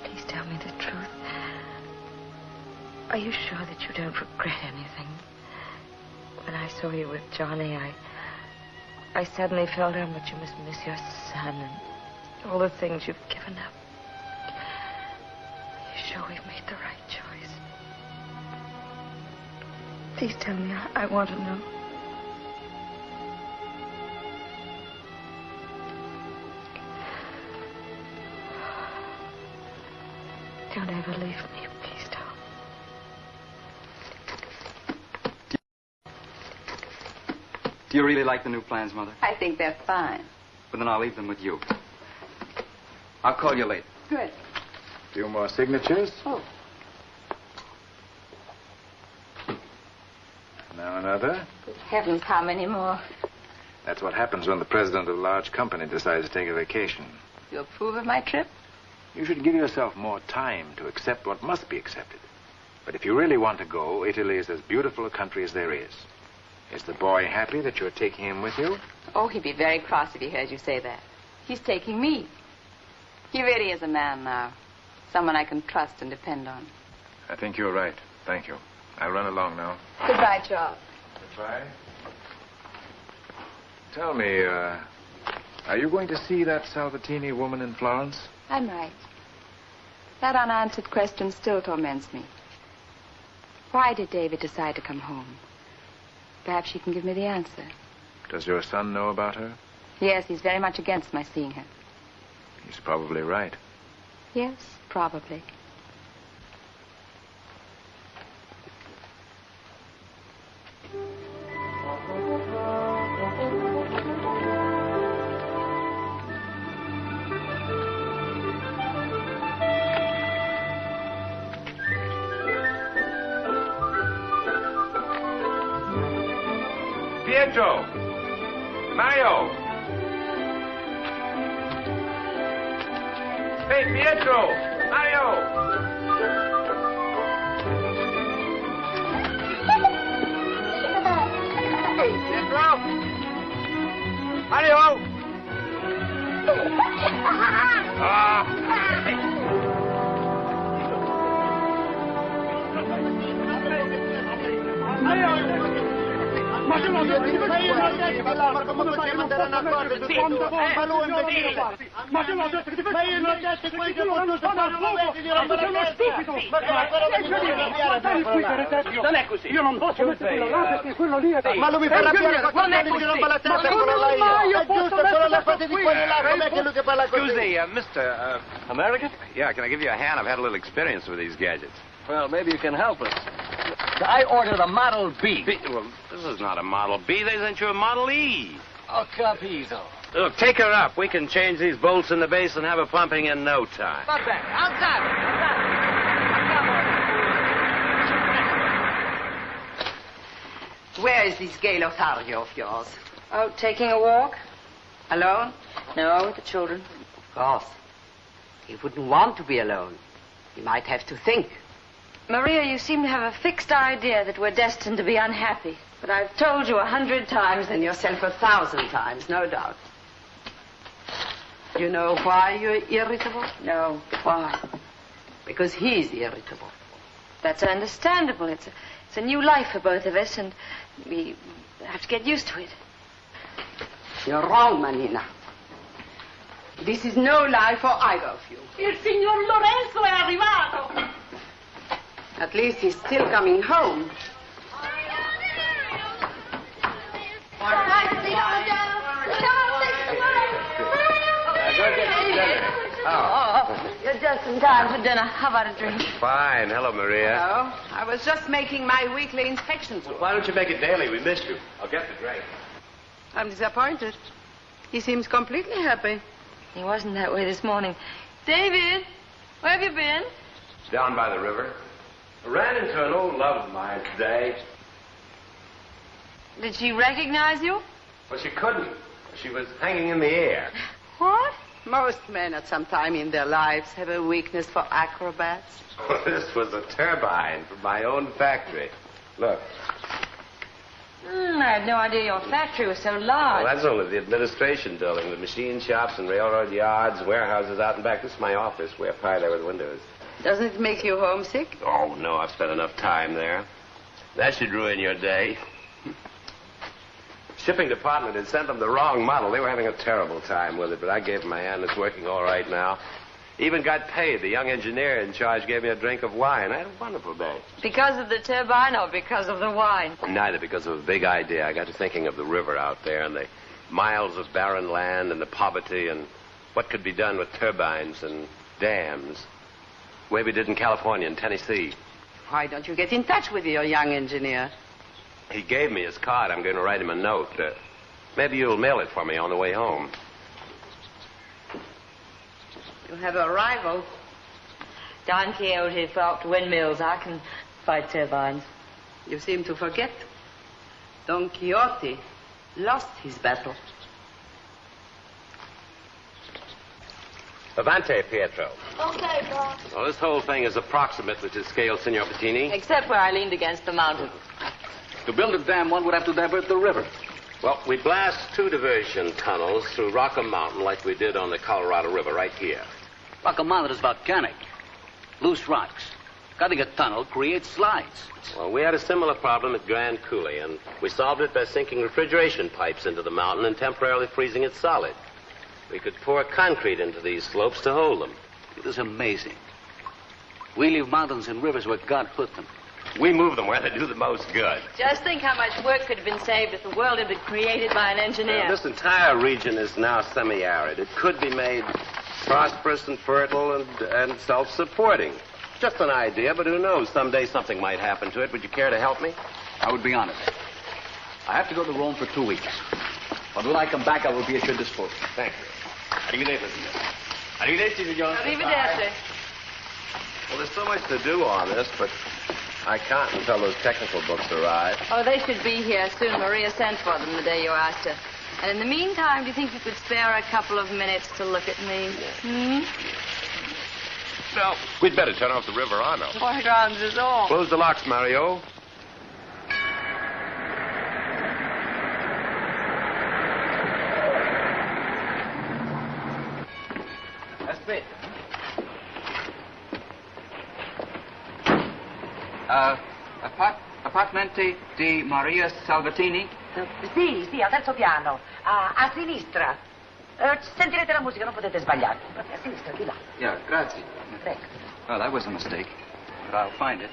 Please tell me the truth. Are you sure that you don't regret anything? When I saw you with Johnny, I suddenly felt how much you must miss your son and all the things you've given up. Are you sure we've made the right choice? Please tell me. I want to know. Don't ever leave me. Please don't. Do you really like the new plans, Mother? I think they're fine. Well, then I'll leave them with you. I'll call you later. Good. Few more signatures. Oh. Now another. Good heavens, how many more? That's what happens when the president of a large company decides to take a vacation. You approve of my trip? You should give yourself more time to accept what must be accepted. But if you really want to go, Italy is as beautiful a country as there is. Is the boy happy that you're taking him with you? Oh, he'd be very cross if he heard you say that. He's taking me. He really is a man now. Someone I can trust and depend on. I think you're right. Thank you. I'll run along now. Goodbye, Charles. Goodbye. Tell me, are you going to see that Salvatini woman in Florence? I might. That unanswered question still torments me. Why did David decide to come home? Perhaps she can give me the answer. Does your son know about her? Yes, he's very much against my seeing her. He's probably right. Yes, probably. Pietro! Mario! Hey, Pietro! Mario! Pietro! Mario! Ma che non devi fare come possiamo andare a accordo su quando bomba lui ma che non devi fare ma io non ho detto che tu non sto a fuoco sono stupido Non è così. Io non posso mettere quello là perché quello lì è Ma lui mi fa arrabbiare quando mi rompe la testa quello là io. È giusto solo le fate di quelli là, com'è che lui che parla così? Excuse me, Mr. American? Yeah, can I give you a hand? I've had a little experience with these gadgets. Well, maybe you can help us. I ordered a Model B. Well, this is not a Model B. They sent you a Model E. Oh, capito. Look, take her up. We can change these bolts in the base and have her pumping in no time. Va bene, alzate. Where is this gay Lothario of yours? Out taking a walk? Alone? No, with the children. Of course. He wouldn't want to be alone. He might have to think. Maria, you seem to have a fixed idea that we're destined to be unhappy. But I've told you 100 times and yourself 1,000 times, no doubt. You know why you're irritable? No. Why? Because he's irritable. That's understandable. It's a new life for both of us, and we have to get used to it. You're wrong, Manina. This is no life for either of you. Il signor Lorenzo è arrivato. At least he's still coming home. Oh, you're just in time for dinner. How about a drink? Fine. Hello, Maria. No, I was just making my weekly inspection tour. Why don't you make it daily? We missed you. I'll get the drink. I'm disappointed. He seems completely happy. He wasn't that way this morning. David, where have you been? Down by the river. I ran into an old love of mine today. Did she recognize you? Well, she couldn't. She was hanging in the air. What? Most men at some time in their lives have a weakness for acrobats. This was a turbine from my own factory. Look. I had no idea your factory was so large. Well, that's only the administration building. The machine shops and railroad yards, warehouses out and back. This is my office, way up high there with the windows. Doesn't it make you homesick? Oh, no, I've spent enough time there. That should ruin your day. Shipping department had sent them the wrong model. They were having a terrible time with it, but I gave them my hand. It's working all right now. Even got paid. The young engineer in charge gave me a drink of wine. I had a wonderful day. Because of the turbine or because of the wine? Neither, because of a big idea. I got to thinking of the river out there and the miles of barren land and the poverty and what could be done with turbines and dams. The way we did in California and Tennessee. Why don't you get in touch with your young engineer? He gave me his card. I'm going to write him a note. Maybe you'll mail it for me on the way home. You have a rival. Don Quixote fought windmills. I can fight turbines. You seem to forget. Don Quixote lost his battle. Avante, Pietro. Okay, boss. Well, this whole thing is approximately to scale, Signor Bettini. Except where I leaned against the mountain. To build a dam, one would have to divert the river. Well, we blast 2 diversion tunnels through Rocker Mountain like we did on the Colorado River right here. Rocker Mountain is volcanic. Loose rocks. Cutting a tunnel creates slides. Well, we had a similar problem at Grand Coulee, and we solved it by sinking refrigeration pipes into the mountain and temporarily freezing it solid. We could pour concrete into these slopes to hold them. It is amazing. We leave mountains and rivers where God put them. We move them where they do the most good. Just think how much work could have been saved if the world had been created by an engineer. This entire region is now semi-arid. It could be made prosperous and fertile and self-supporting. Just an idea, but who knows? Someday something might happen to it. Would you care to help me? I would be honored. I have to go to Rome for 2 weeks. But when I come back, I will be at your disposal. Thank you. Arrivederci, signor. Arrivederci, signor. Arrivederci. Well, there's so much to do on this, but I can't until those technical books arrive. Oh, they should be here soon. Maria sent for them the day you asked her. And in the meantime, do you think you could spare a couple of minutes to look at me? No. We'd better turn off the river, Arno. What grounds is all? Close the locks, Mario. Aspetta. Appartamenti di Maria Salvatini? Sì, al terzo piano, a sinistra. Sentirete la musica, non potete sbagliare. A sinistra, di là. Yeah, grazie. Prego. Oh, that was a mistake. But I'll find it.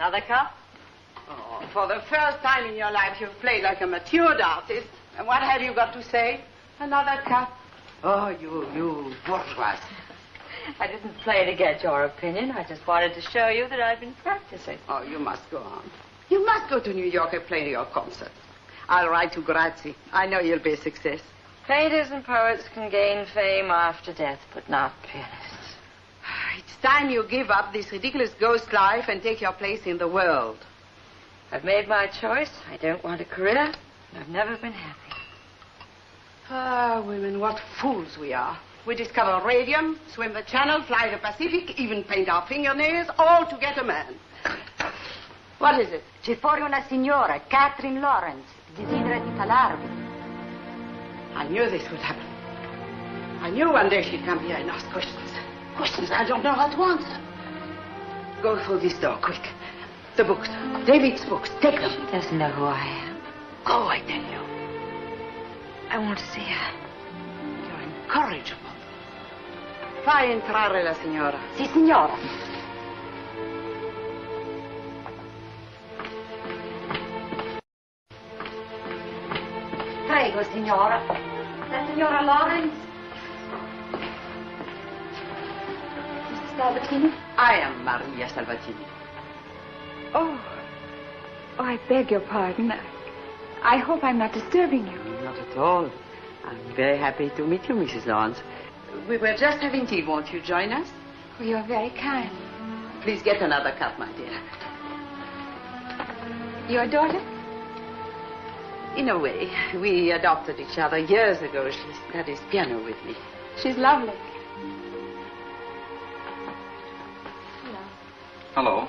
Another cup? Oh, for the first time in your life, you've played like a matured artist. And what have you got to say? Another cup? Oh, you bourgeois. I didn't play to get your opinion. I just wanted to show you that I've been practicing. Oh, you must go on. You must go to New York and play your concerts. I'll write to Grazie. I know you'll be a success. Painters and poets can gain fame after death, but not pianists. It's time you give up this ridiculous ghost life and take your place in the world. I've made my choice. I don't want a career. I've never been happy. Ah, women, what fools we are. We discover radium, swim the channel, fly the Pacific, even paint our fingernails, all to get a man. What is it? C'è fuori una signora, Catherine Lawrence, desidera di parlarvi. I knew this would happen. I knew one day she'd come here and ask questions. Questions I don't know how to answer. Go through this door, quick. The books. David's books. Take them. She doesn't know who I am. Go, I tell you. I want to see her. You're incorrigible. Fai entrare la signora. Sì, signora. Prego, signora. La signora Lawrence. Mrs. Salvatini? I am Maria Salvatini. Oh, I beg your pardon. I hope I'm not disturbing you. Not at all. I'm very happy to meet you, Mrs. Lawrence. We were just having tea. Won't you join us? Oh, you're very kind. Please get another cup, my dear. Your daughter? In a way. We adopted each other years ago. She studies piano with me. She's lovely. Hello.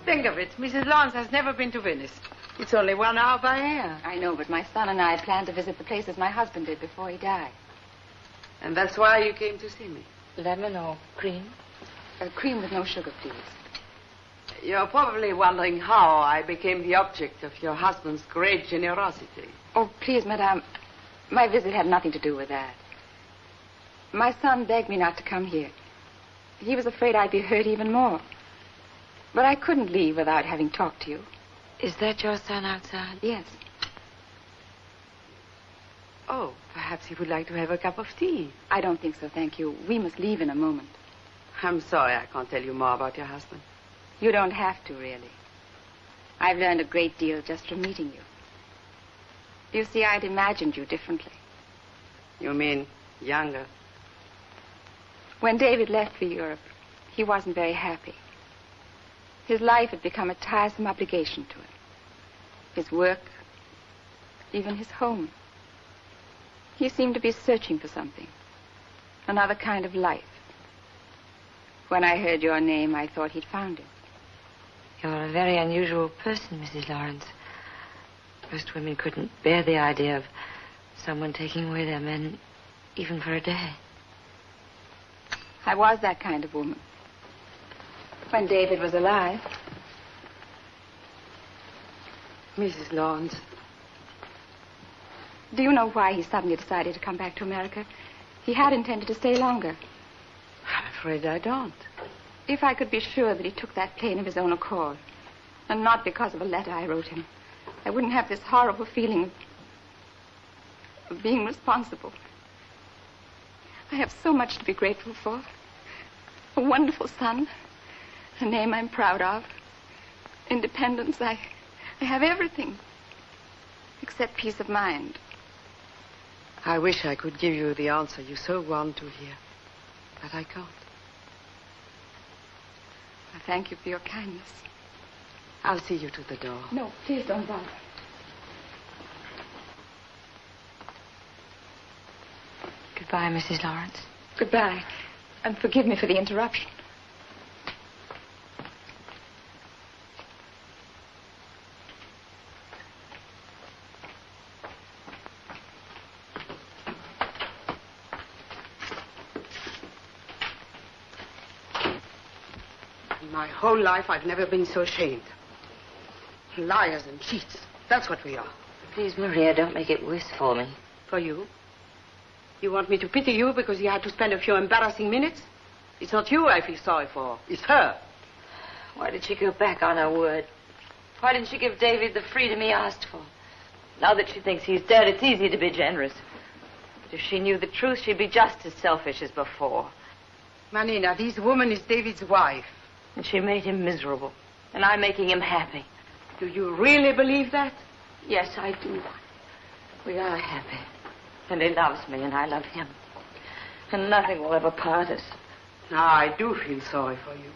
Think of it. Mrs. Lawrence has never been to Venice. It's only 1 hour by air. I know, but my son and I planned to visit the places my husband did before he died. And that's why you came to see me. Lemon or cream? Cream with no sugar, please. You're probably wondering how I became the object of your husband's great generosity. Oh, please, madame. My visit had nothing to do with that. My son begged me not to come here. He was afraid I'd be hurt even more. But I couldn't leave without having talked to you. Is that your son outside? Yes. Oh, perhaps he would like to have a cup of tea. I don't think so, thank you. We must leave in a moment. I'm sorry I can't tell you more about your husband. You don't have to, really. I've learned a great deal just from meeting you. You see, I'd imagined you differently. You mean younger? When David left for Europe, he wasn't very happy. His life had become a tiresome obligation to him. His work, even his home. He seemed to be searching for something, another kind of life. When I heard your name, I thought he'd found it. You're a very unusual person, Mrs. Lawrence. Most women couldn't bear the idea of someone taking away their men, even for a day. I was that kind of woman. When David was alive. Mrs. Lawrence. Do you know why he suddenly decided to come back to America? He had intended to stay longer. I'm afraid I don't. If I could be sure that he took that plane of his own accord, and not because of a letter I wrote him, I wouldn't have this horrible feeling of being responsible. I have so much to be grateful for. A wonderful son, a name I'm proud of, independence. I have everything, except peace of mind. I wish I could give you the answer you so want to hear, but I can't. I thank you for your kindness. I'll see you to the door. No, please don't bother. Goodbye, Mrs. Lawrence. Goodbye. And forgive me for the interruption. In my whole life, I've never been so ashamed. Liars and cheats. That's what we are. Please, Maria, don't make it worse for me. For you? You want me to pity you because you had to spend a few embarrassing minutes? It's not you I feel sorry for. It's her. Why did she go back on her word? Why didn't she give David the freedom he asked for? Now that she thinks he's dead, it's easy to be generous. But if she knew the truth, she'd be just as selfish as before. Manina, this woman is David's wife. And she made him miserable. And I'm making him happy. Do you really believe that? Yes, I do. We are happy. And he loves me, and I love him. And nothing will ever part us. Now, I do feel sorry for you.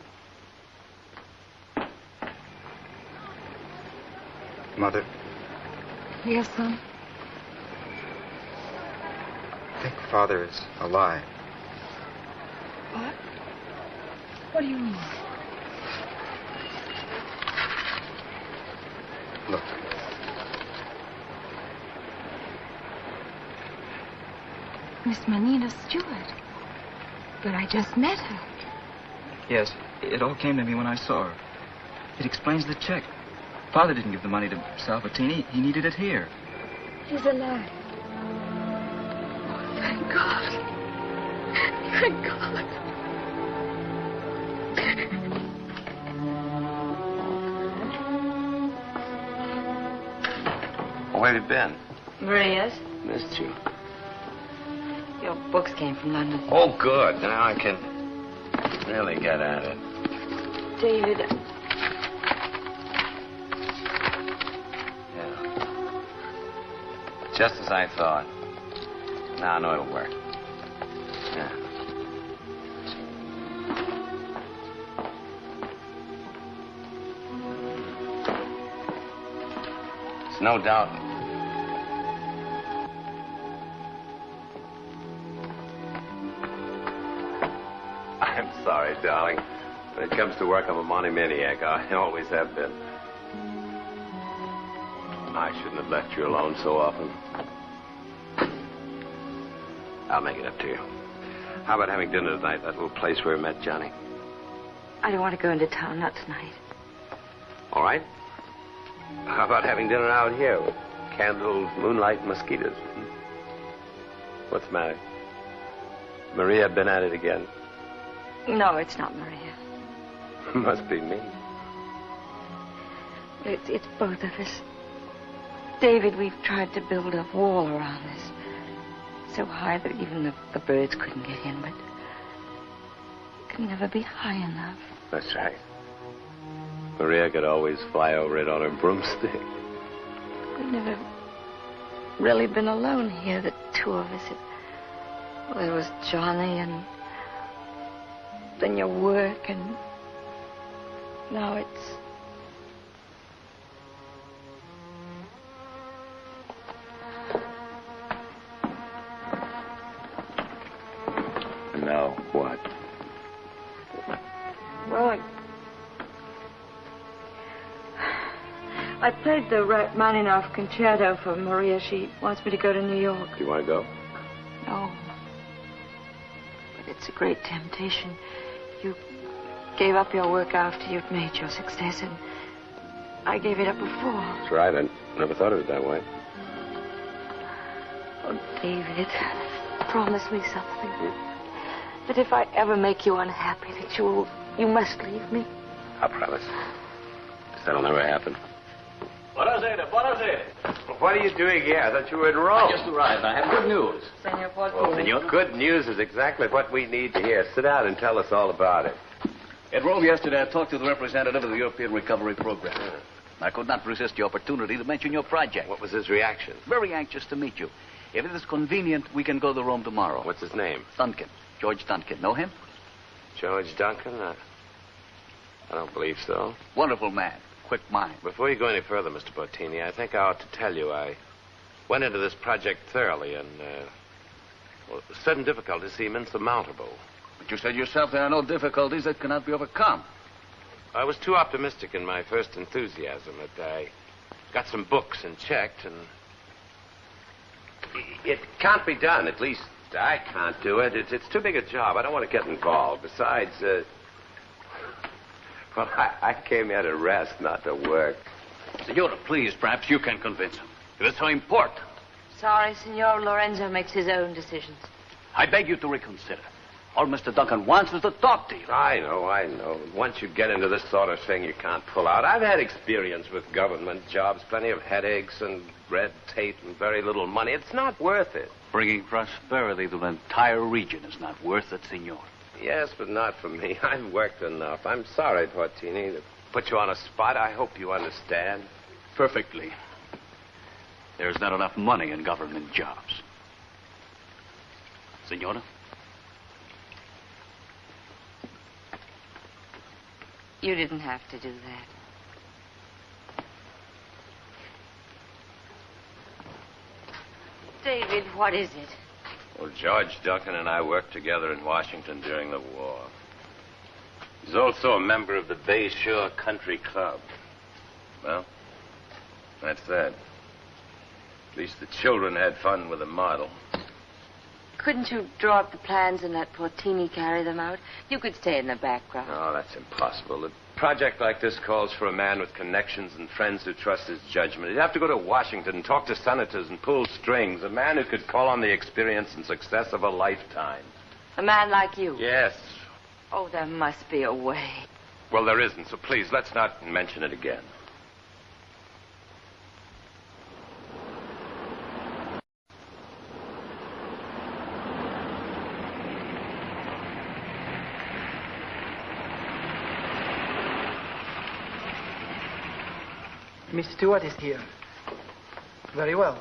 Mother, Yes, son? I think Father is alive. What? What do you mean? Look. Miss Manina Stewart. But I just met her. Yes, it all came to me when I saw her. It explains the check. Father didn't give the money to Salvatini. He needed it here. He's alive. Oh, thank God. Thank God. Where have you been? Maria's. Missed you. Your books came from London. Oh, good. Now I can really get at it. David. Yeah. Just as I thought. Now I know it'll work. Yeah. There's no doubt. I'm sorry, darling. When it comes to work, I'm a monomaniac. I always have been. I shouldn't have left you alone so often. I'll make it up to you. How about having dinner tonight at that little place where we met Johnny? I don't want to go into town, not tonight. All right. How about having dinner out here with candles, moonlight, and mosquitoes? What's the matter? Maria been at it again? No, it's not Maria. Must be me. It's both of us. David, we've tried to build a wall around us. So high that even the birds couldn't get in, but it could never be high enough. That's right. Maria could always fly over it on her broomstick. We've never really been alone here, the two of us. Well, there was Johnny and then your work, and now it's... Now what? Well, I played the Rachmaninoff concerto for Maria. She wants me to go to New York. You want to go? No. But it's a great temptation. You gave up your work after you'd made your success, and I gave it up before. That's right. I never thought of it that way. Oh, David, promise me something. That if I ever make you unhappy, that you must leave me. I promise. That'll never happen. Buonasera, buonasera. What are you doing here? I thought you were in Rome. I just arrived. I have good news. Senor Well, senor, good news is exactly what we need to hear. Sit down and tell us all about it. At Rome yesterday, I talked to the representative of the European Recovery Program. I could not resist the opportunity to mention your project. What was his reaction? Very anxious to meet you. If it is convenient, we can go to Rome tomorrow. What's his name? Duncan. George Duncan. Know him? George Duncan? I don't believe so. Wonderful man. Quick mind. Before you go any further, Mr. Bottini, I think I ought to tell you I went into this project thoroughly and, Well, certain difficulties seem insurmountable. But you said yourself there are no difficulties that cannot be overcome. I was too optimistic in my first enthusiasm. I got some books and checked, and it can't be done. At least I can't do it. It's too big a job. I don't want to get involved. Besides, well, I came here to rest, not to work. Senora, please, perhaps you can convince him. It is so important. Sorry, Signor Lorenzo makes his own decisions. I beg you to reconsider. All Mr. Duncan wants is to talk to you. I know. Once you get into this sort of thing, you can't pull out. I've had experience with government jobs, plenty of headaches and red tape and very little money. It's not worth it. Bringing prosperity to the entire region is not worth it, Senor. Yes, but not for me. I've worked enough. I'm sorry, Portini, to put you on a spot. I hope you understand. Perfectly. There's not enough money in government jobs. Senora? You didn't have to do that. David, what is it? Well, George Duncan and I worked together in Washington during the war. He's also a member of the Bay Shore Country Club. Well, that's that. At least the children had fun with the model. Couldn't you draw up the plans and let Portini carry them out? You could stay in the background. Oh, that's impossible. A project like this calls for a man with connections and friends who trust his judgment. He'd have to go to Washington and talk to senators and pull strings. A man who could call on the experience and success of a lifetime. A man like you? Yes. Oh, there must be a way. Well, there isn't, so please, let's not mention it again. Miss Stewart is here. Very well.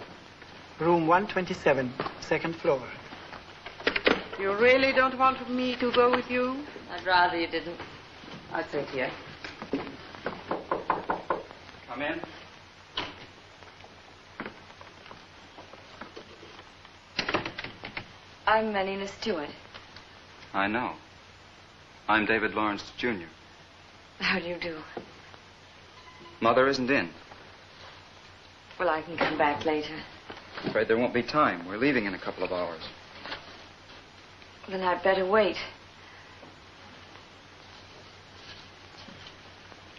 Room 127, second floor. You really don't want me to go with you? I'd rather you didn't. I'll sit here. Come in. I'm Melina Stewart. I know. I'm David Lawrence, Jr. How do you do? Mother isn't in. Well, I can come back later. Afraid there won't be time. We're leaving in a couple of hours. Then I'd better wait.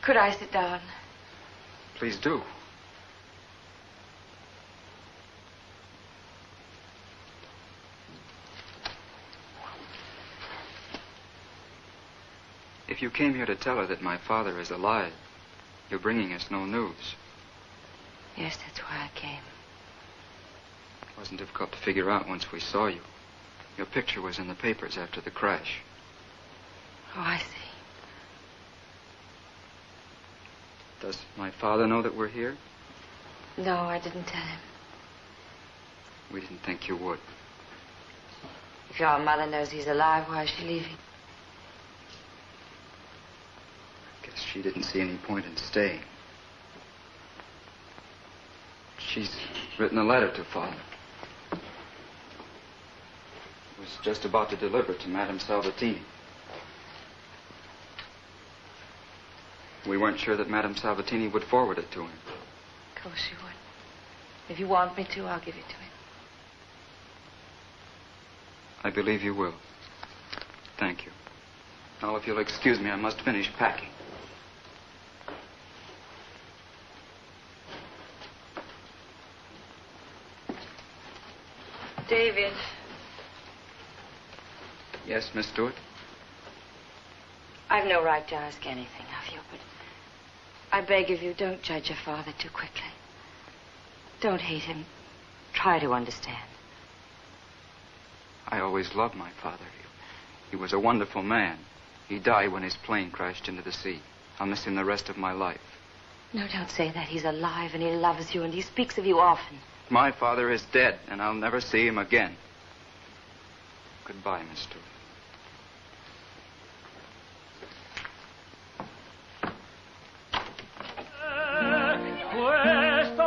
Could I sit down? Please do. If you came here to tell her that my father is alive, you're bringing us no news. Yes, that's why I came. It wasn't difficult to figure out once we saw you. Your picture was in the papers after the crash. Oh, I see. Does my father know that we're here? No, I didn't tell him. We didn't think you would. If your mother knows he's alive, why is she leaving? Guess she didn't see any point in staying. She's written a letter to Father. Was just about to deliver it to Madame Salvatini. We weren't sure that Madame Salvatini would forward it to him. Of course she would. If you want me to, I'll give it to him. I believe you will. Thank you. Now, if you'll excuse me, I must finish packing. David. Yes, Miss Stewart? I've no right to ask anything of you, but I beg of you, don't judge your father too quickly. Don't hate him. Try to understand. I always loved my father. He was a wonderful man. He died when his plane crashed into the sea. I'll miss him the rest of my life. No, don't say that. He's alive and he loves you and he speaks of you often. My father is dead, and I'll never see him again. Goodbye, Miss Stewart. Questa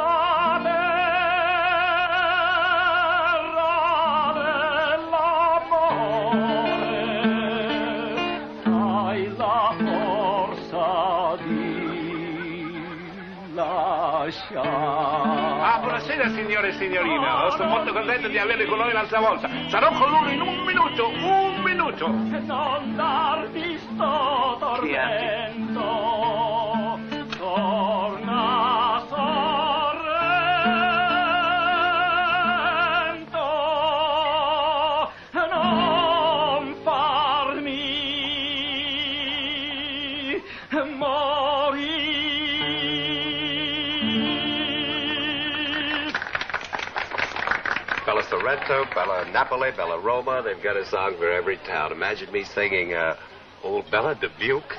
terra lascia. Ah, buonasera signore e signorina. Sono molto contento di averli con noi l'altra volta. Sarò con loro in un minuto. Un minuto. Non darmi sto tormento. Torna Sorrento. Non farmi morire. Bella Sorrento, Bella Napoli, Bella Roma. They've got a song for every town. Imagine me singing Old Bella Dubuque.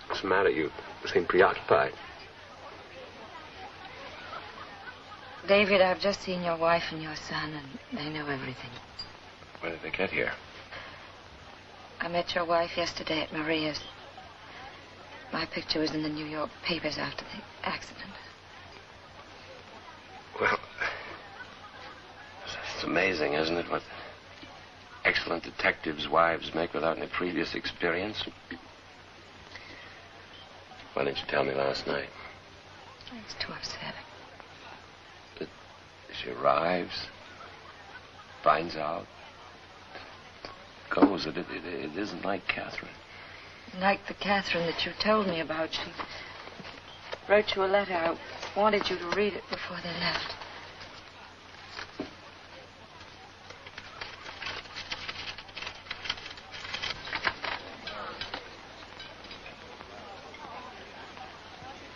What's the matter? You seem preoccupied. David, I've just seen your wife and your son, and they know everything. When did they get here? I met your wife yesterday at Maria's. My picture was in the New York papers after the accident. Well, it's amazing, isn't it, what excellent detectives' wives make without any previous experience? Why didn't you tell me last night? I was too upset. But she arrives, finds out, goes. It isn't like Catherine. Like the Catherine that you told me about. She wrote you a letter. I wanted you to read it before they left.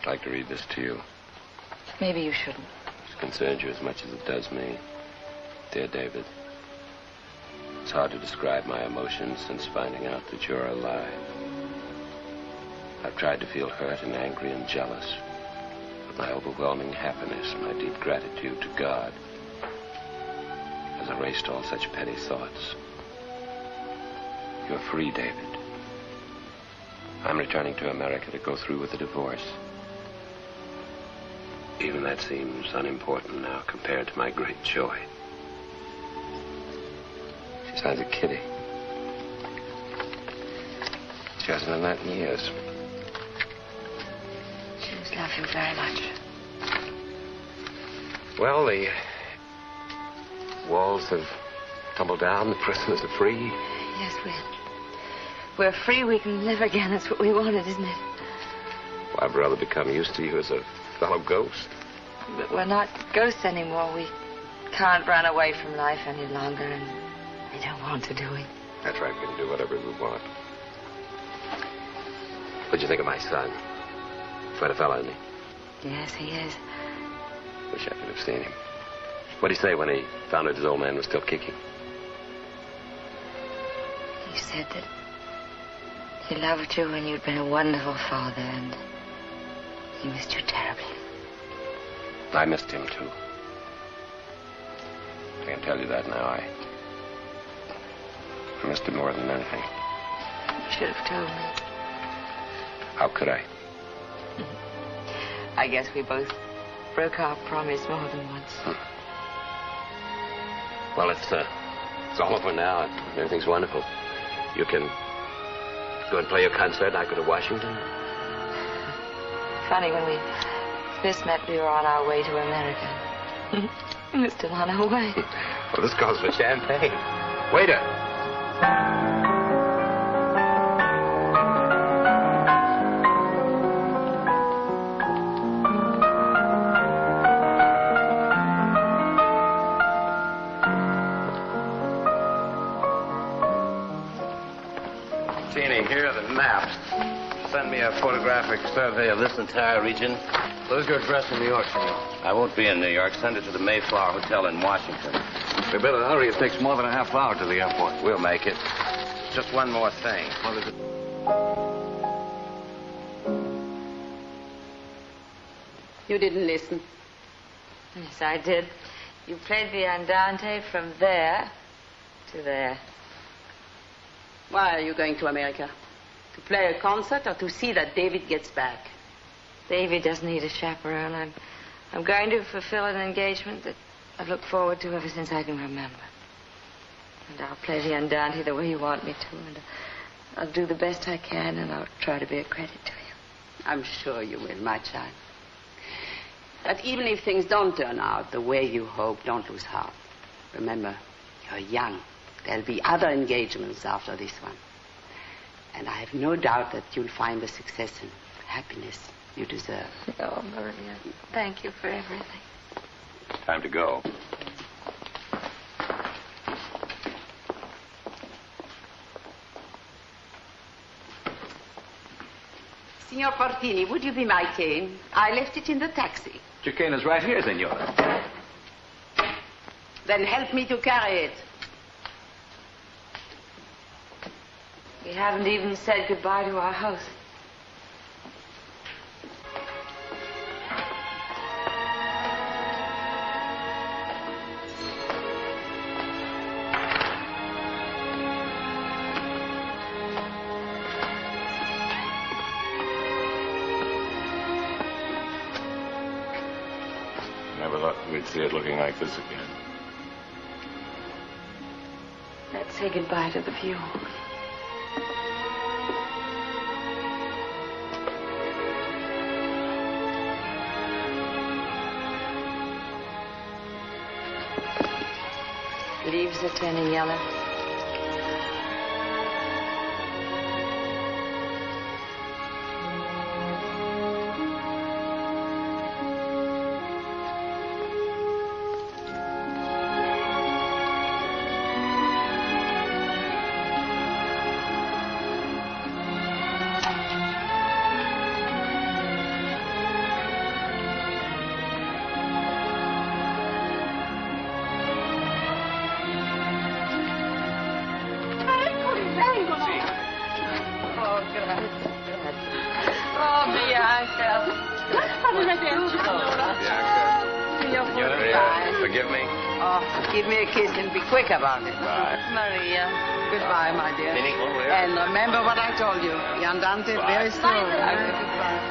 I'd like to read this to you. Maybe you shouldn't. It concerns you as much as it does me. Dear David, it's hard to describe my emotions since finding out that you're alive. I've tried to feel hurt and angry and jealous, but my overwhelming happiness, my deep gratitude to God, has erased all such petty thoughts. You're free, David. I'm returning to America to go through with the divorce. Even that seems unimportant now compared to my great joy. She signs a kitty. She hasn't done that in years. She must love you very much. Well, the walls have tumbled down. The prisoners are free. Yes, we're free. We can live again. That's what we wanted, isn't it? Well, I've rather become used to you as a fellow ghost. But we're not ghosts anymore. We can't run away from life any longer, and we don't want to, do we? That's right. We can do whatever we want. What'd you think of my son? Quite a fellow, isn't he? Yes, he is. Wish I could have seen him. What'd he say when he found out his old man was still kicking? He said that he loved you and you'd been a wonderful father, and he missed you terribly. I missed him, too. I can tell you that now. I missed him more than anything. You should have told me. How could I? I guess we both broke our promise more than once. Well, it's all over now. Everything's wonderful. You can go and play your concert, and I go to Washington. Funny, when we first met, we were on our way to America. We're still on our way. Well, this calls for champagne. Waiter. Here are the maps. Send me a photographic survey of this entire region. Where's your address in New York, senor? I won't be in New York. Send it to the Mayflower Hotel in Washington. We better hurry. It takes more than a half hour to the airport. We'll make it. Just one more thing. What is it? You didn't listen. Yes, I did. You played the andante from there to there. Why are you going to America? To play a concert or to see that David gets back? David doesn't need a chaperone. I'm going to fulfill an engagement that I've looked forward to ever since I can remember. And I'll play the andante the way you want me to, and I'll do the best I can, and I'll try to be a credit to you. I'm sure you will, my child. But even if things don't turn out the way you hope, don't lose heart. Remember, you're young. There'll be other engagements after this one. And I have no doubt that you'll find the success and happiness you deserve. Oh, Maria, thank you for everything. Time to go. Signor Fortini, would you be my cane? I left it in the taxi. Your cane is right here, Senora. Then help me to carry it. We haven't even said goodbye to our house. Never thought we'd see it looking like this again. Let's say goodbye to the view. Leaves are turning yellow. Forgive me? Oh, give me a kiss and be quick about it. Bye. Maria. Goodbye, my dear. Meaning over here? And remember what I told you. The andante very slowly. Goodbye.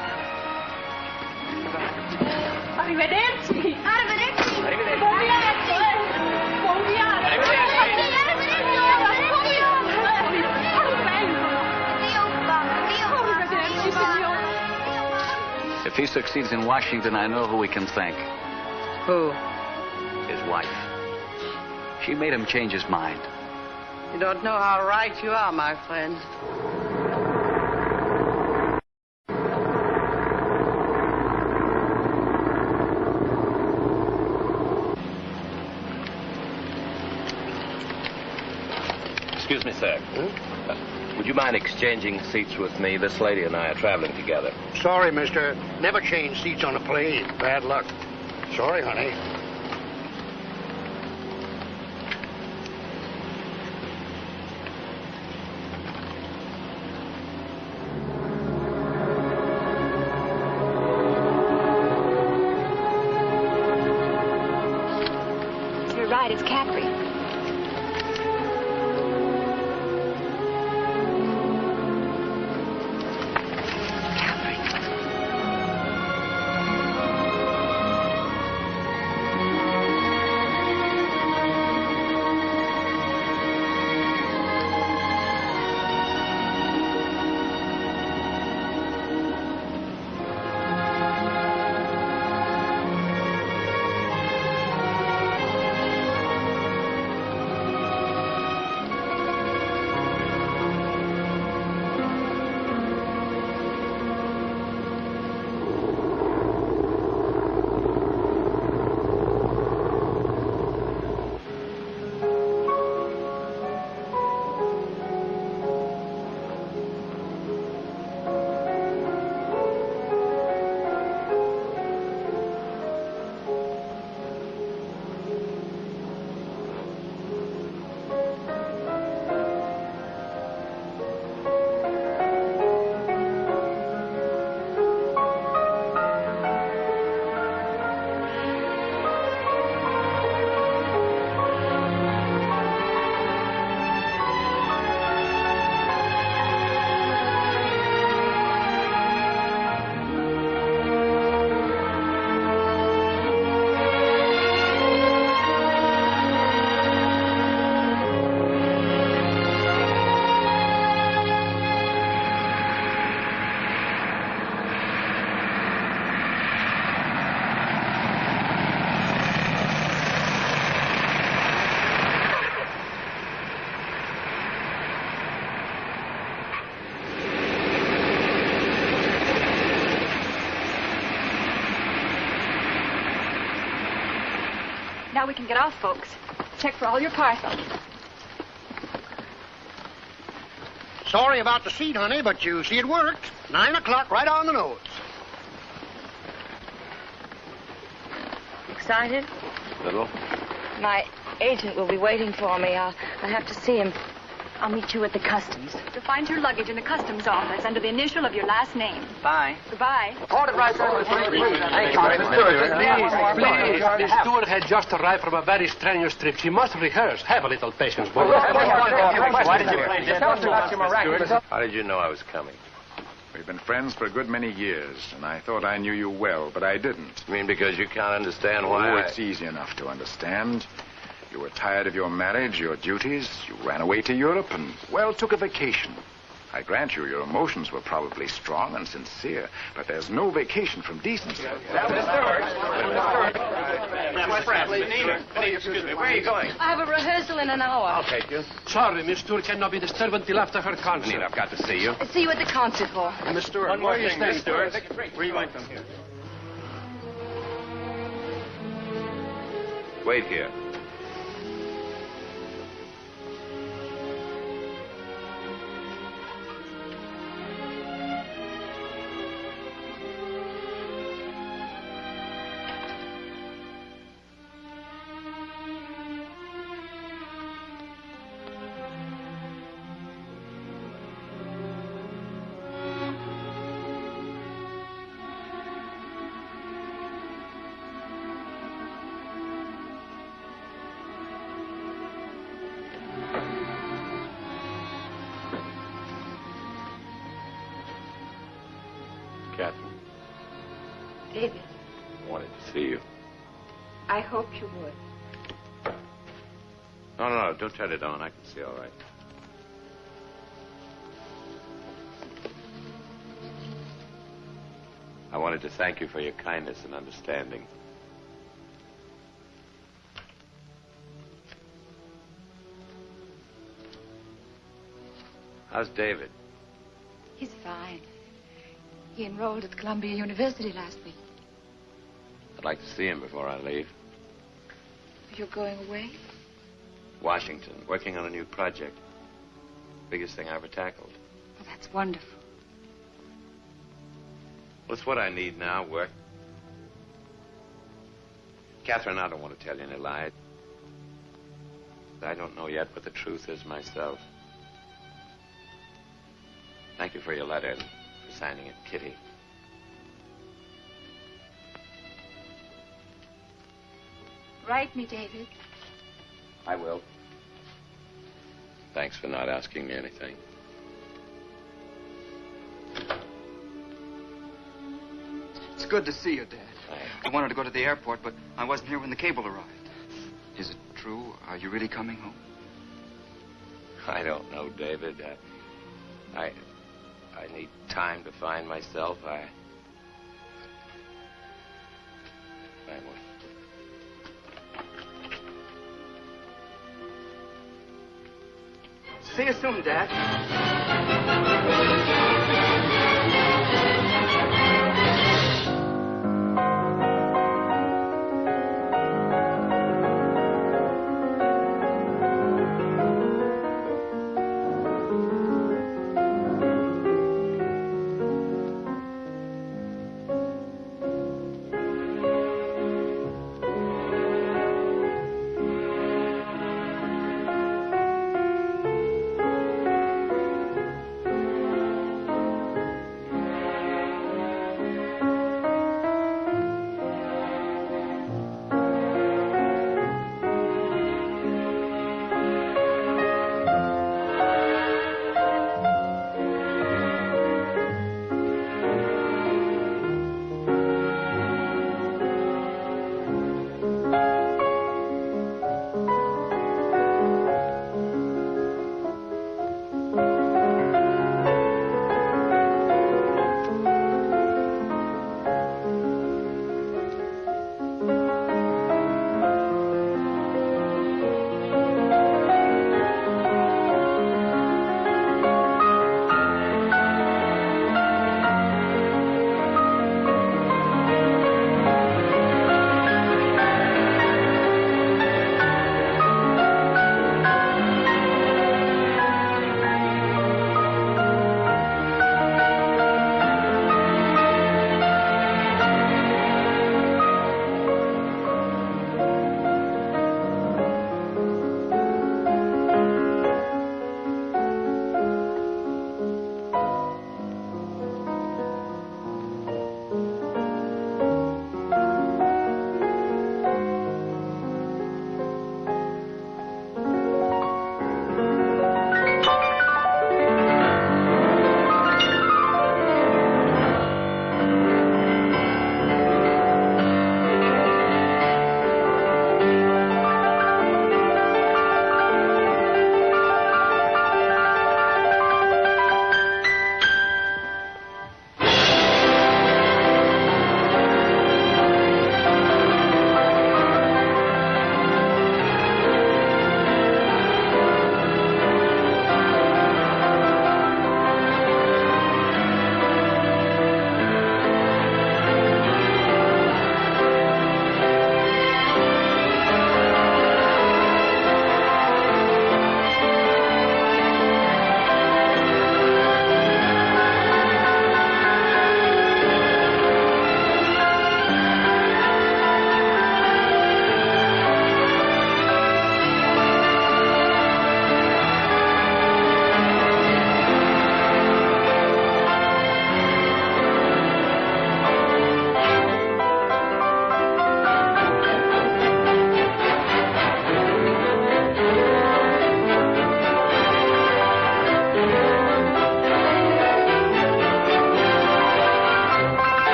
Arrivederci. Arrivederci. Arrivederci. Buon viaggio. Buon viaggio. Arrivederci, signore. If he succeeds in Washington, I know who we can thank. Who? His wife. She made him change his mind. You don't know how right you are, my friend. Excuse me, sir. Would you mind exchanging seats with me? This lady and I are traveling together. Sorry, mister. Never change seats on a plane. Bad luck. Sorry, honey. You're right, it's Capri. Now we can get off, folks. Check for all your parcels. Sorry about the seat, honey, but you see it worked. 9 o'clock, right on the nose. Excited? Little? My agent will be waiting for me. I'll have to see him. I'll meet you at the customs. You'll find your luggage in the customs office under the initial of your last name. Bye. Goodbye. Hold it right there. Please. The steward had just arrived from a very strenuous trip. She must rehearse. Have a little patience, boy. Why did you play this? How did you know I was coming? We've been friends for a good many years, and I thought I knew you well, but I didn't. You mean because you can't understand why? Oh, it's easy enough to understand. You were tired of your marriage, your duties. You ran away to Europe and, well, took a vacation. I grant you, your emotions were probably strong and sincere, but there's no vacation from decency. Excuse me, where are you going? I have a rehearsal in an hour. I'll take you. Sorry, Miss Stewart cannot be disturbed until after her concert. Anita, I've got to see you. See you at the concert hall. Miss Stewart, One more where are you thing, staying, Miss Stewart. Where are you going from here? Wait here. Catherine, David, I wanted to see you. I hoped you would. No, don't turn it on. I can see all right. I wanted to thank you for your kindness and understanding. How's David? He's fine. He enrolled at Columbia University last week. I'd like to see him before I leave. You're going away? Washington, working on a new project. Biggest thing I ever tackled. Well, that's wonderful. Well, it's what I need now, work. Catherine, I don't want to tell you any lie. I don't know yet what the truth is myself. Thank you for your letter and for signing it, Kitty. Write me, David. I will. Thanks for not asking me anything. It's good to see you, Dad. I wanted to go to the airport, but I wasn't here when the cable arrived. Is it true? Are you really coming home? I don't know, David. I need time to find myself. I will. See you soon, Dad.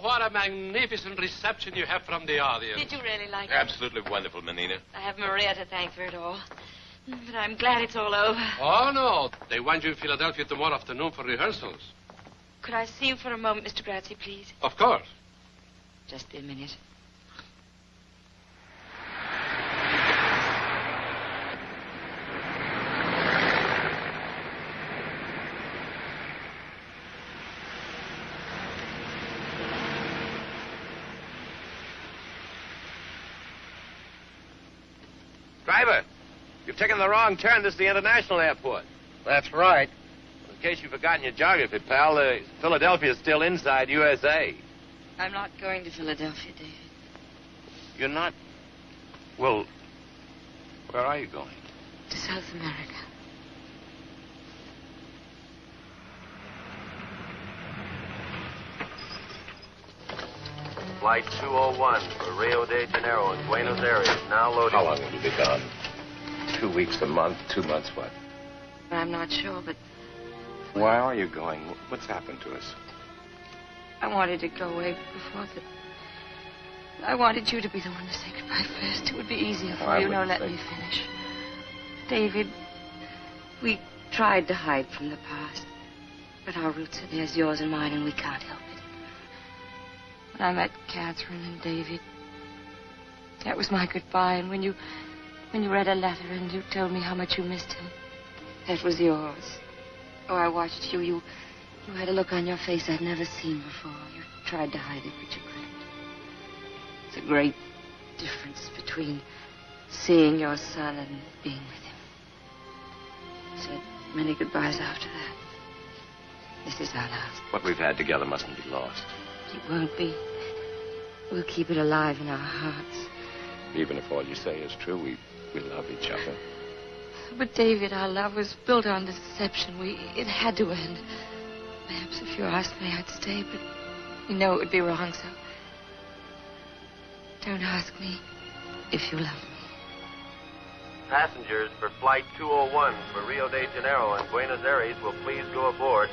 what a magnificent reception you have from the audience. Did you really like it? Absolutely wonderful, Menina. I have Maria to thank for it all. But I'm glad it's all over. Oh, no. They want you in Philadelphia tomorrow afternoon for rehearsals. Could I see you for a moment, Mr. Grazzi, please? Of course. Just a minute. Driver, you've taken the wrong turn. This is the international airport. That's right. In case you've forgotten your geography, pal, Philadelphia's still inside USA. I'm not going to Philadelphia, David. You're not? Well, where are you going? To South America. Flight 201 for Rio de Janeiro and Buenos Aires, now loading. How long will you be gone? 2 weeks, a month, 2 months, what? I'm not sure, but Why are you going? What's happened to us? I wanted to go away before the... I wanted you to be the one to say goodbye first. It would be easier for you. Now let me finish. David, we tried to hide from the past. But our roots are there, yours and mine, and we can't help it. When I met Catherine and David, that was my goodbye. And when you read a letter and you told me how much you missed him, that was yours. Oh, I watched you. You had a look on your face I'd never seen before. You tried to hide it, but you couldn't. It's a great difference between seeing your son and being with him. Said many goodbyes after that. This is our last. What we've had together mustn't be lost. It won't be. We'll keep it alive in our hearts. Even if all you say is true, we love each other. But, David, our love was built on deception. It had to end. Perhaps if you asked me, I'd stay, but you know it would be wrong, so... Don't ask me if you love me. Passengers for Flight 201 for Rio de Janeiro and Buenos Aires will please go aboard.